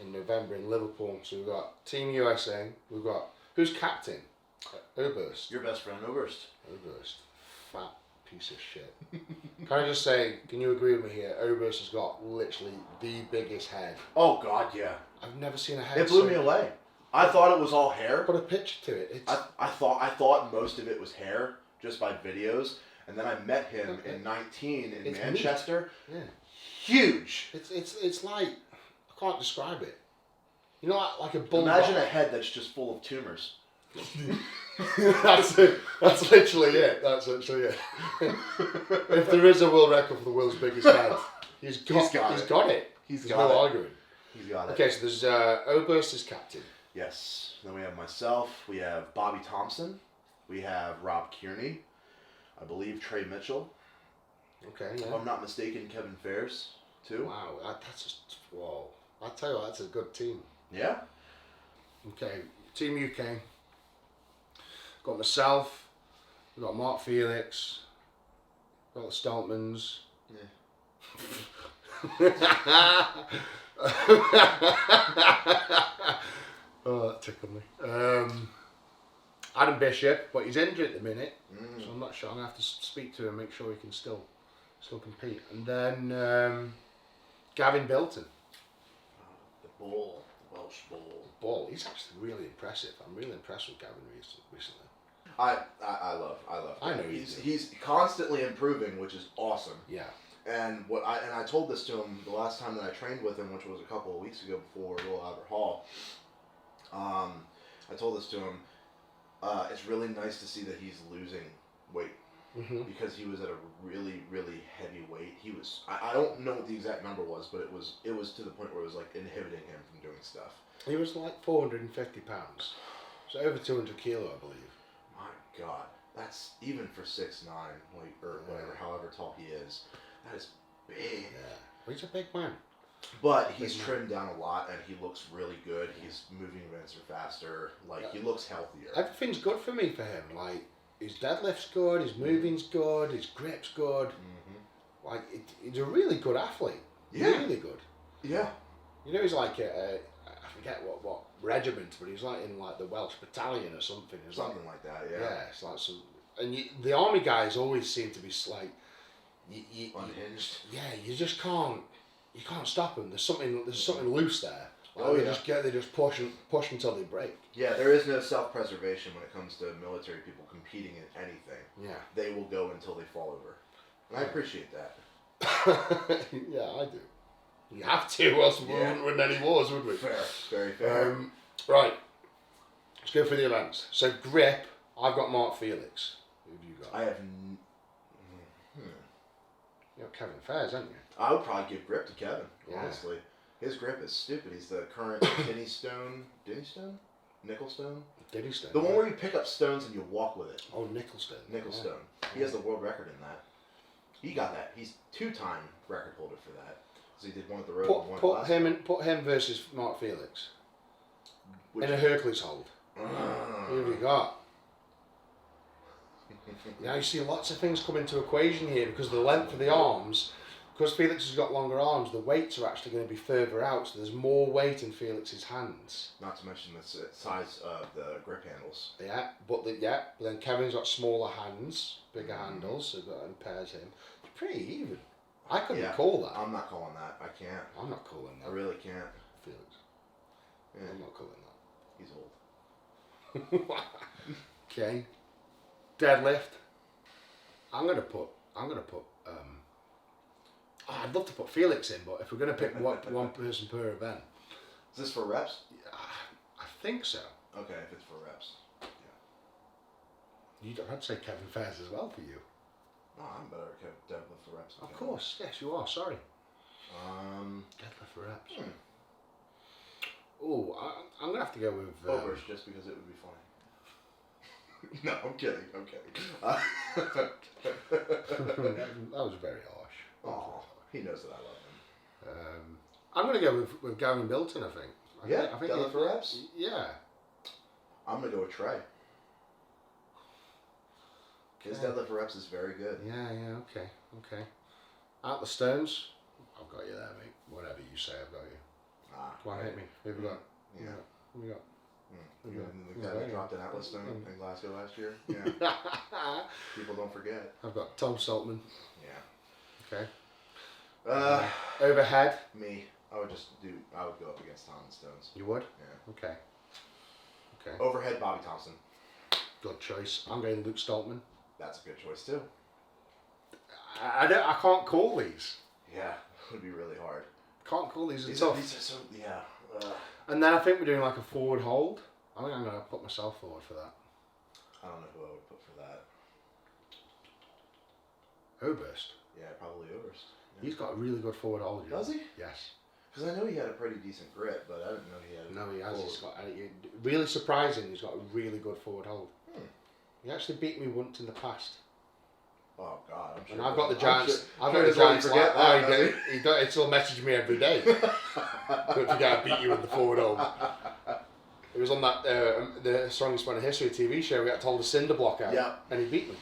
in November in Liverpool. So we've got Team USA. We've got who's captain? Oberst. Your best friend, Oberst. Oberst. Fat piece of shit. Can I just say? Can you agree with me here? Oberst has got literally the biggest head. Oh God, yeah. I've never seen a head. It blew me away. I thought it was all hair. Put a picture to it. It's... I thought most of it was hair just by videos, and then I met him in 19 in Manchester. Meat. Yeah. Huge. It's like I can't describe it. You know, like a bull. Imagine a head that's just full of tumors. That's it. That's literally it. That's literally it. If there is a world record for the world's biggest head, he's got it. There's no arguing. He's got it. Okay, so there's Oberst as captain. Yes. Then we have myself. We have Bobby Thompson. We have Rob Kearney. I believe Trey Mitchell. Okay. If Yeah. I'm not mistaken, Kevin Fairs too. Wow, that's just whoa. I tell you what, that's a good team. Yeah. Okay, Team UK. Got myself. We've got Mark Felix. Got the Steltmans. Yeah. Oh, that tickled me. Adam Bishop, but he's injured at the minute, so I'm not sure. I'm gonna have to speak to him, make sure he can still compete. And then Gavin Bilton. The bull, the Welsh bull. Ball. He's actually really impressive. I'm really impressed with Gavin recently. I love. I know he's constantly improving, which is awesome. Yeah. And I told this to him the last time that I trained with him, which was a couple of weeks ago before Royal Albert Hall. I told this to him. It's really nice to see that he's losing weight because he was at a really, really heavy weight. He was. I don't know what the exact number was, but it was to the point where it was like inhibiting him from doing stuff. He was like 450 pounds, so over 200 kilo, I believe. My God, that's even for 6'9", like or whatever, however tall he is. That is big. Yeah, well, he's a big man. But he's trimmed down a lot, and he looks really good. He's moving events are faster. Like, he looks healthier. Everything's good for me for him. Like, his deadlift's good, his moving's good, his grip's good. Mm-hmm. Like, he's a really good athlete. Yeah. Really good. Yeah. You know, he's like, I forget what regiment, but he's like in like the Welsh battalion or something. It's something like that, yeah. Yeah, it's like some... And the army guys always seem to be like... unhinged. You just can't... You can't stop them. There's something loose there. Like they just push until they break. Yeah, there is no self-preservation when it comes to military people competing in anything. Yeah. They will go until they fall over. And I appreciate that. Yeah, I do. You have to, or else we wouldn't win any wars, would we? Fair. Very fair. Right. Let's go through the events. So, grip, I've got Mark Felix. Who have you got? I have... You got Kevin Fairs, haven't you? I would probably give grip to Kevin, honestly. His grip is stupid. He's the current Nickelstone? Nickelstone. The one where you pick up stones and you walk with it. Oh, Nickelstone. Nickelstone. Yeah. He has the world record in that. He got that. He's 2-time record holder for that. So he did one at the road and one at the last. Put him versus Mark Felix. In a Hercules hold. Who have you got? Now you see lots of things come into equation here because of the length of the arms. Because Felix has got longer arms, the weights are actually going to be further out, so there's more weight in Felix's hands. Not to mention the size of the grip handles. Yeah, but then Kevin's got smaller hands, bigger handles, so that impairs him. It's pretty even. I couldn't call that. I'm not calling that. I can't. I'm not calling that. I really can't. Felix. Yeah. I'm not calling that. He's old. Okay. Deadlift. I'm gonna put. I'd love to put Felix in, but if we're gonna pick one person per event, Is this for reps? I think so. Okay, if it's for reps. I'd say Kevin Fairs as well for you. No, I'm better at deadlift for reps. Of course, yes, you are. Sorry. Deadlift for reps. Oh, I'm gonna have to go with Overs, just because it would be funny. No, I'm kidding. that was very harsh. Oh, he knows that I love him. I'm gonna go with Gavin Bilton. I think. I think deadlift for reps. Yeah. I'm gonna go with Trey. His deadlift for reps is very good. Yeah, okay. Out the Stones, I've got you there, mate. Whatever you say, I've got you. Come on, hit me. Who have we got? Yeah. Who we got? The guy that dropped an Atlas Stone in Glasgow last year. Yeah. People don't forget. I've got Tom Saltman. Yeah. Okay. Overhead. Me. I would go up against Tom and Stones. You would? Yeah. Okay. Overhead, Bobby Thompson. Good choice. I'm going Luke Stoltman. That's a good choice too. I can't call these. Yeah, it would be really hard. Can't call these. These tough. are so, yeah. And then I think we're doing like a forward hold. I think I'm going to put myself forward for that. I don't know who I would put for that. Oberst. Yeah, probably Oberst. Yeah. He's got a really good forward hold. Does he? Yes. Because I know he had a pretty decent grip, but I didn't know he had. No, he has. He's got really surprising. He's got a really good forward hold. He actually beat me once in the past. Oh God! I'm sure. And I've got the Giants. I've got the Giants. Forget that. He still messages me every day. Don't forget I beat you in the forward hold. It was on that the Strongest Man in History TV show. We got told the cinder block out. Yeah. And he beat them.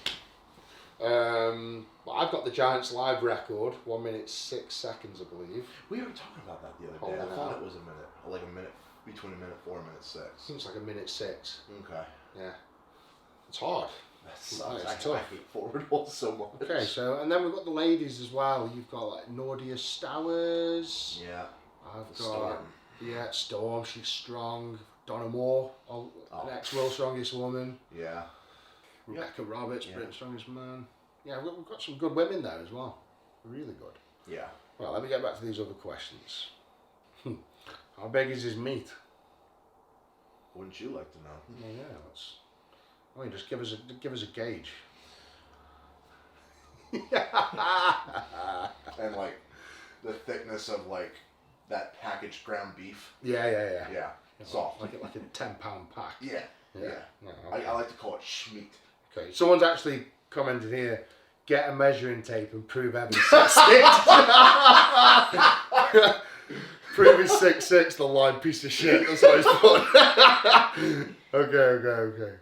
But I've got the Giants live record, 1 minute 6 seconds, I believe. We were talking about that the other day. I thought it was a minute, like a minute, between a minute 4 and a minute 6. I think it's like a minute 6. Okay. Yeah. It's hard. That sucks. It's tough. I hate forward holds so much. Okay, so, and then we've got the ladies as well. You've got like Nordia Stowers. Yeah. I've got Storm. Yeah, Storm, she's strong. Donna Moore, an ex-world strongest woman. Yeah. Rebecca Roberts, Britain's strongest man. Yeah, we've got some good women there as well. Really good. Yeah. Well, let me get back to these other questions. How big is his meat? Wouldn't you like to know? Yeah, let's. I mean, just give us a gauge. And like the thickness of like that packaged ground beef. Yeah. Yeah. Soft. Like a 10-pound pack. Yeah. No, okay. I like to call it schmeat. Okay, someone's actually commented here. Get a measuring tape and prove Evan's 6'6". Prove he's 6'6", the lying piece of shit. That's what he's put. Okay.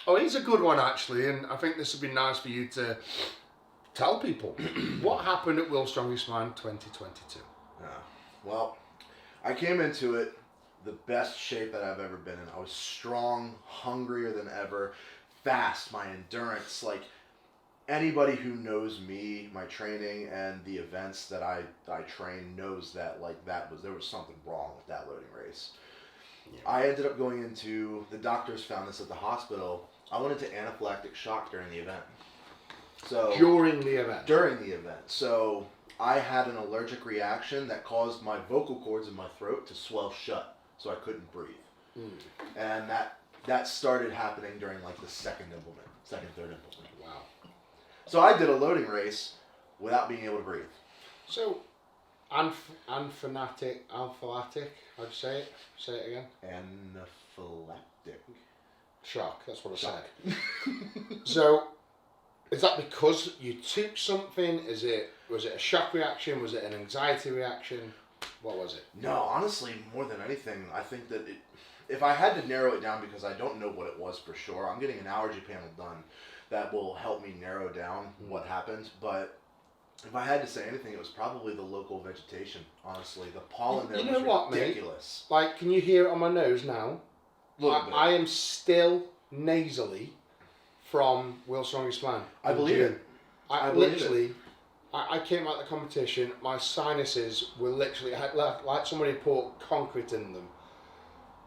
Oh, he's a good one actually, and I think this would be nice for you to tell people what happened at World's Strongest Man 2022. Well, I came into it the best shape that I've ever been in. I was strong, hungrier than ever, fast, my endurance, like anybody who knows me, my training and the events that I train knows that like there was something wrong with that loading race. Yeah. I ended up going into, the doctors found this at the hospital, I went into anaphylactic shock during the event. So During the event. So I had an allergic reaction that caused my vocal cords in my throat to swell shut, so I couldn't breathe. And that started happening during like the third implement. Wow. So I did a loading race without being able to breathe. So, anaphylactic, how'd you say it? Say it again. Anaphylactic. Shock, that's what I said. So, is that because you took something? Was it a shock reaction? Was it an anxiety reaction? What was it? No, honestly, more than anything, I think that if I had to narrow it down, because I don't know what it was for sure, I'm getting an allergy panel done that will help me narrow down what happened. But if I had to say anything, it was probably the local vegetation, honestly. The pollen there was ridiculous. Mate? Like, can you hear it on my nose now? I am still nasally from World's Strongest Man. I believe it. I came out of the competition, my sinuses were literally, I had like somebody poured concrete in them.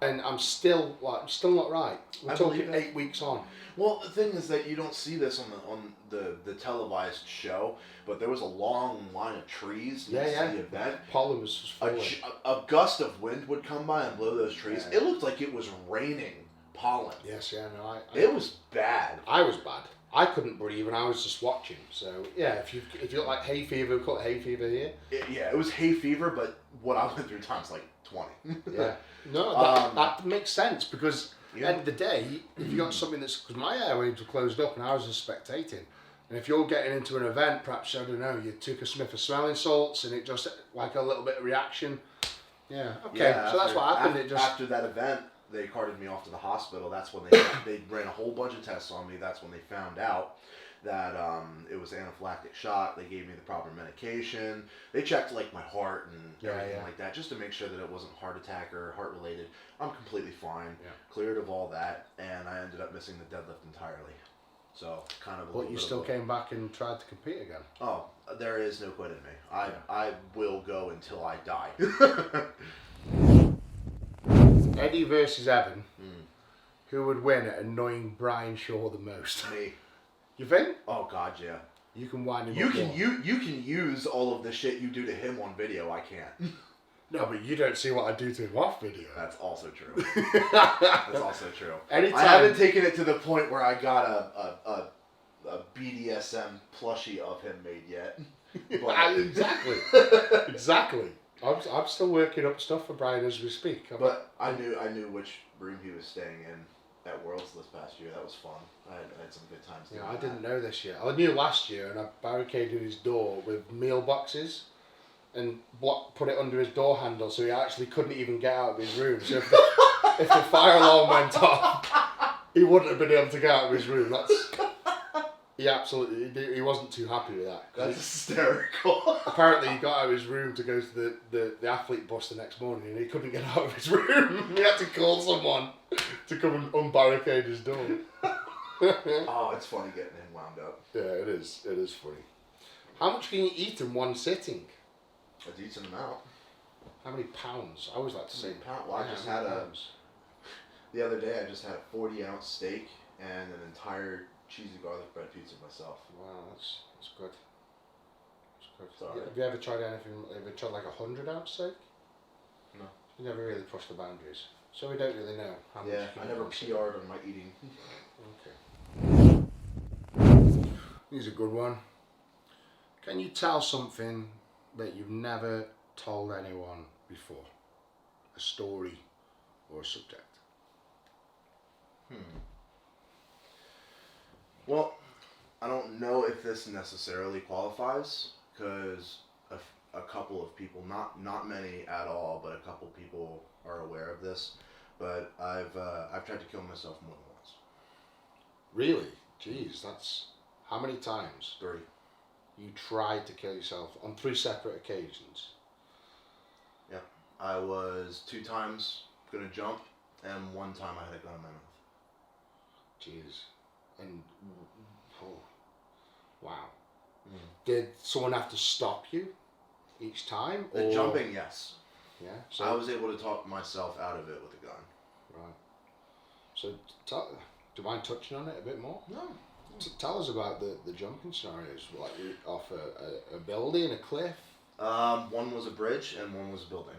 And I'm still not right. We're talking 8 weeks on. Well, the thing is that you don't see this on the televised show, but there was a long line of trees next to the event. Pollen was just falling. A gust of wind would come by and blow those trees. Yeah. It looked like it was raining pollen. Yes, yeah, no, it was bad. I was bad. I couldn't breathe and I was just watching. So yeah, if you got like hay fever, we call it hay fever here. It was hay fever, but what I went through times like 20. Yeah. No, that makes sense because at the end of the day, if you got something because my airwaves were closed up and I was just spectating. And if you're getting into an event, perhaps, I don't know, you took a sniff of smelling salts and it just like a little bit of reaction. Yeah, okay. Yeah, so that's what happened. After that event, they carted me off to the hospital. That's when they ran a whole bunch of tests on me. That's when they found out that it was anaphylactic shock. They gave me the proper medication. They checked like my heart and everything like that just to make sure that it wasn't heart attack or heart related. I'm completely fine, cleared of all that, and I ended up missing the deadlift entirely. So kind of. But you still came back and tried to compete again. Oh, there is no quit in me. I will go until I die. Eddie versus Evan. Who would win at annoying Brian Shaw the most? Me. You think? Oh God, yeah. You can wind him you up. You can use all of the shit you do to him on video. I can't. No, but you don't see what I do to him off video. That's also true. That's also true. Anytime. I haven't taken it to the point where I got a BDSM plushie of him made yet. But exactly. Exactly. I'm still working up stuff for Brian as we speak. But I knew which room he was staying in at Worlds this past year. That was fun. I had some good times. Yeah, I didn't know this year. I knew last year, and I barricaded his door with meal boxes and put it under his door handle, so he actually couldn't even get out of his room. So if the fire alarm went off, he wouldn't have been able to get out of his room. He wasn't too happy with that. That's hysterical. Apparently he got out of his room to go to the athlete bus the next morning and he couldn't get out of his room. He had to call someone to come and unbarricade his door. Oh, it's funny getting him wound up. Yeah, it is. It is funny. How much can you eat in one sitting? A decent amount. How many pounds? I always like to say pounds. Well, I just had the other day I just had a 40-ounce steak and an entire cheesy garlic bread pizza myself. Wow, that's good. That's good. Sorry. Have you ever tried anything? Have you tried like 100-ounce steak? No. You never really pushed the boundaries, so we don't really know how much. Yeah, I never PR'd on my eating. Okay. Here's a good one. Can you tell something that you've never told anyone before? A story or a subject? Well, I don't know if this necessarily qualifies because a couple of people, not many at all, but a couple people are aware of this. But I've tried to kill myself more than once. Really? Jeez, that's how many times? 3. You tried to kill yourself on 3 separate occasions. Yeah, I was 2 times gonna jump, and 1 time I had a gun in my mouth. Jeez, and wow. Did someone have to stop you each time? The jumping, yes. Yeah. So I was able to talk myself out of it with a gun. Right. So do you mind touching on it a bit more? No. Tell us about the jumping scenarios, like off a building, a cliff. One was a bridge and one was a building.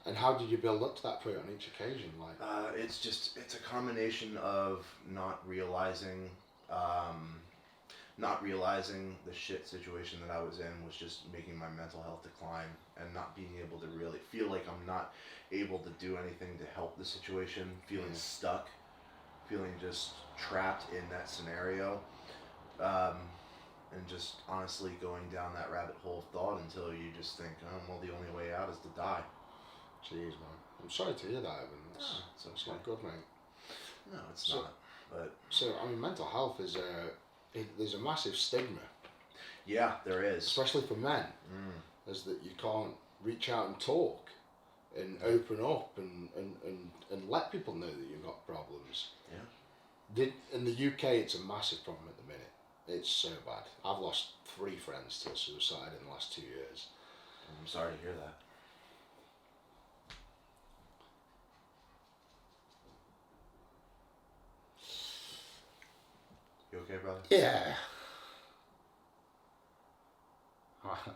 And how did you build up to that point on each occasion? Like, it's a combination of not realizing the shit situation that I was in was just making my mental health decline, and not being able to really feel like I'm not able to do anything to help the situation, feeling stuck, feeling just trapped in that scenario. And just honestly going down that rabbit hole of thought until you just think, oh, well, the only way out is to die. Jeez, man. I'm sorry to hear that, Evan. It's not good, mate. No, it's not. But so, I mean, mental health is there's a massive stigma. Yeah, there is. Especially for men. Is that you can't reach out and talk and open up and let people know that you've got problems. Yeah. In the UK, it's a massive problem at the minute. It's so bad. I've lost 3 friends to suicide in the last 2 years. I'm sorry to hear that. You okay, brother? Yeah.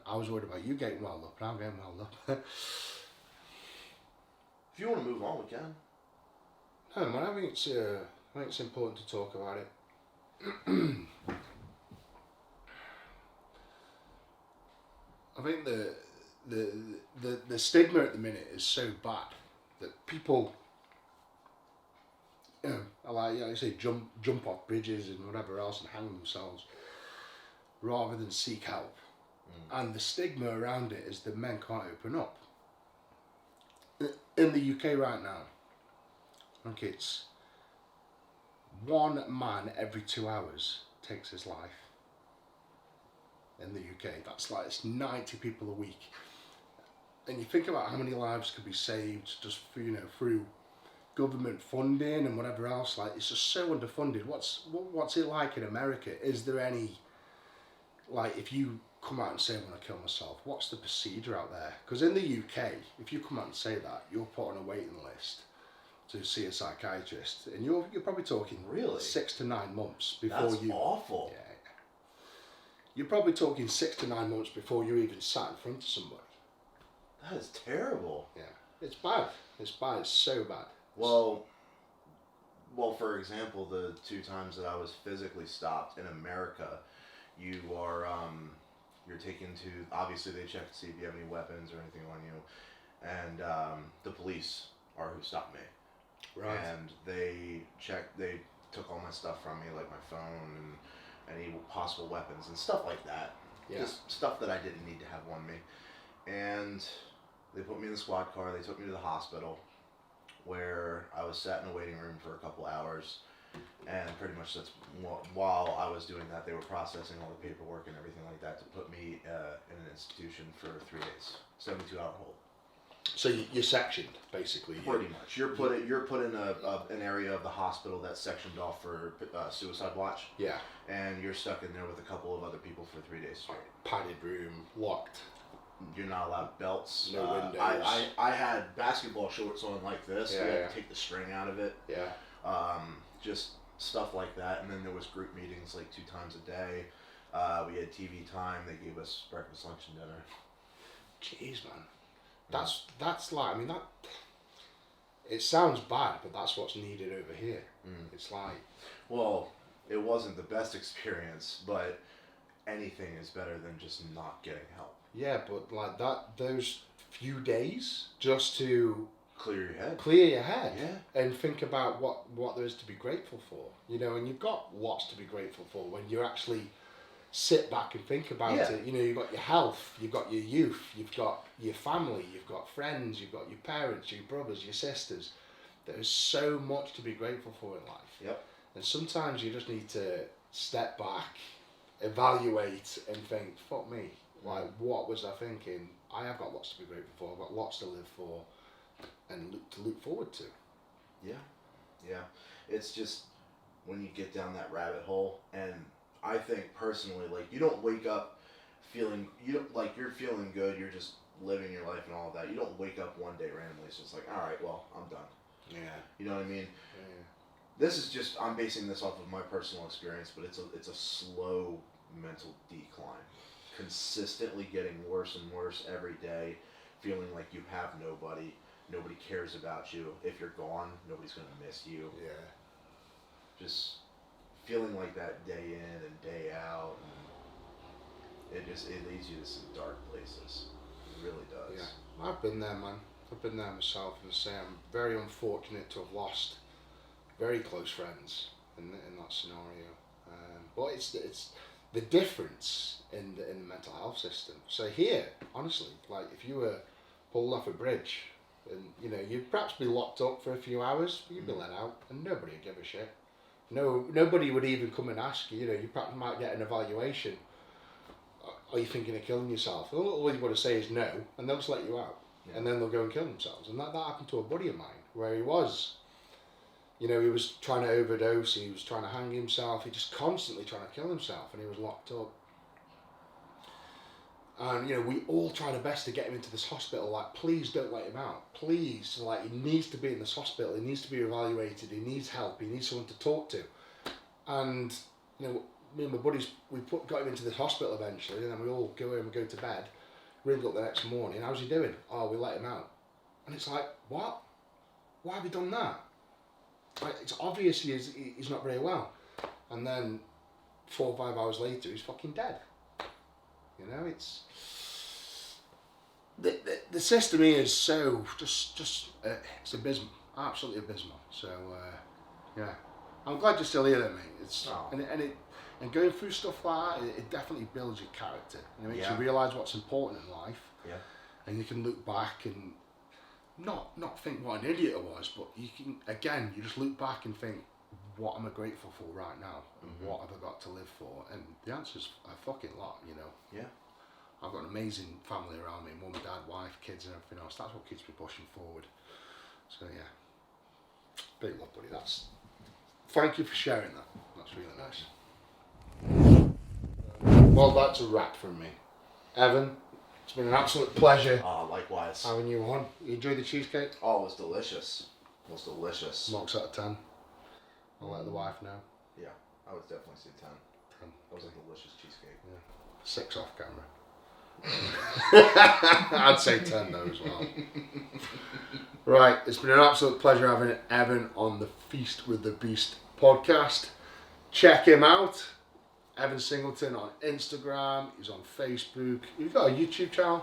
I was worried about you getting welled up, and I'm getting welled up. If you want to move on, we can. No, man, I think it's important to talk about it. I think the stigma at the minute is so bad that people, like I say, jump off bridges and whatever else and hang themselves rather than seek help. And the stigma around it is that men can't open up. In the UK right now, I think it's 1 man every 2 hours takes his life. In the UK, that's like, it's 90 people a week. And you think about how many lives could be saved just through government funding and whatever else. Like, it's just so underfunded. What's it like in America? Is there any, like, if you come out and say I want to kill myself, what's the procedure out there? Because in the UK, if you come out and say that, you're put on a waiting list to see a psychiatrist, and you're probably talking Really 6 to 9 months before That's awful. Yeah. You're probably talking 6 to 9 months before you're even sat in front of somebody. That is terrible. Yeah, it's bad. It's bad. It's so bad. Well, for example, the 2 times that I was physically stopped in America, you are you're taken to, obviously they check to see if you have any weapons or anything on you, and the police are who stopped me. Right. And they took all my stuff from me, like my phone and any possible weapons and stuff like that. Yeah. Just stuff that I didn't need to have on me. And they put me in the squad car. They took me to the hospital, where I was sat in a waiting room for a couple hours. And pretty much that's while I was doing that, they were processing all the paperwork and everything like that to put me in an institution for 3 days, 72-hour hold. So you're sectioned, basically. Pretty much. You're put in an area of the hospital that's sectioned off for suicide watch. Yeah. And you're stuck in there with a couple of other people for 3 days straight. Padded room, locked. You're not allowed belts. No windows. I had basketball shorts on like this. Yeah, You had yeah. to take the string out of it. Yeah. Just stuff like that. And then there was group meetings like 2 times a day. We had TV time. They gave us breakfast, lunch, and dinner. Jeez, man. That's like, I mean, that, it sounds bad, but that's what's needed over here. It's like, well, it wasn't the best experience, but anything is better than just not getting help. yeah, but like that, those few days just to Clear your head. Yeah. And think about what there is to be grateful for, and you've got lots to be grateful for when you actually sit back and think about it. You've got your health, you've got your youth, you've got your family, you've got friends, you've got your parents, your brothers, your sisters. There's so much to be grateful for in life. Yep. And sometimes you just need to step back, evaluate, and think, fuck me, like, what was I thinking? I have got lots to be grateful for, I've got lots to live for and to look forward to. Yeah. It's just when you get down that rabbit hole, and I think personally, like, you don't wake up feeling, you're feeling good, you're just living your life and all of that. You don't wake up one day randomly, it's just like, alright, well, I'm done. Yeah. You know what I mean? Yeah. This is just, I'm basing this off of my personal experience, but it's a slow mental decline. Consistently getting worse and worse every day, feeling like you have nobody cares about you. If you're gone, nobody's going to miss you. Yeah. Just feeling like that day in and day out, and it leads you to some dark places. It really does. Yeah, I've been there, man. I've been there myself, and say I'm very unfortunate to have lost very close friends in that scenario. But it's the difference in the mental health system. So here, honestly, like, if you were pulled off a bridge, and you'd perhaps be locked up for a few hours, but you'd be let out, and nobody would give a shit. Nobody would even come and ask you. You perhaps might get an evaluation. Are you thinking of killing yourself? All you've got to say is no, and they'll just let you out. Yeah. And then they'll go and kill themselves. And that happened to a buddy of mine, where he was, he was trying to overdose, he was trying to hang himself, he just constantly trying to kill himself, and he was locked up. And, we all tried our best to get him into this hospital, like, please don't let him out. Please, like, he needs to be in this hospital, he needs to be evaluated, he needs help, he needs someone to talk to. And you know, me and my buddies, got him into the hospital eventually, and then we all go home and go to bed. Ring up the next morning, how's he doing? Oh, we let him out. And it's like, what? Why have you done that? Like, it's obvious he's not very well. And then 4 or 5 hours later, he's fucking dead. You know, it's... The system here is so, it's abysmal. Absolutely abysmal. So, yeah. I'm glad you're still here then, mate. It's, and going through stuff like that, it definitely builds your character. And it makes you realise what's important in life. Yeah. And you can look back and not think what an idiot I was, but you can, again, you just look back and think, what am I grateful for right now? And what have I got to live for? And the answer's a fucking lot, you know. Yeah. I've got an amazing family around me, mum, dad, wife, kids and everything else. That's what keeps me pushing forward. So yeah. Big love, buddy. Thank you for sharing that. That's really nice. Well, that's a wrap from me. Evan, it's been an absolute pleasure. Likewise. Having you on. You enjoyed the cheesecake? Oh, it was delicious. It was delicious. Marks out of 10. I'll let the wife know. Yeah, I would definitely say 10. 10. That was a delicious cheesecake. Yeah. 6 off camera. I'd say 10 though as well. Right, it's been an absolute pleasure having Evan on the Feast with the Beast podcast. Check him out. Evan Singleton on Instagram. He's on Facebook. You've got a YouTube channel?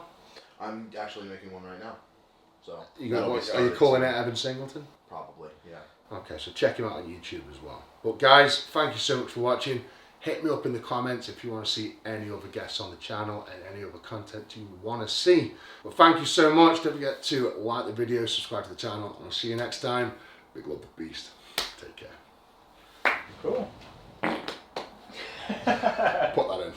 I'm actually making one right now. So are you calling it Evan Singleton? Probably, yeah. Okay, so check him out on YouTube as well. But guys, thank you so much for watching. Hit me up in the comments if you want to see any other guests on the channel and any other content you want to see. But thank you so much. Don't forget to like the video, subscribe to the channel, and I'll see you next time. Big love, the Beast. Take care. Cool. Put that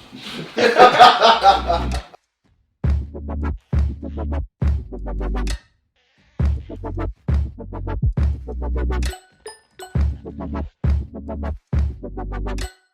in.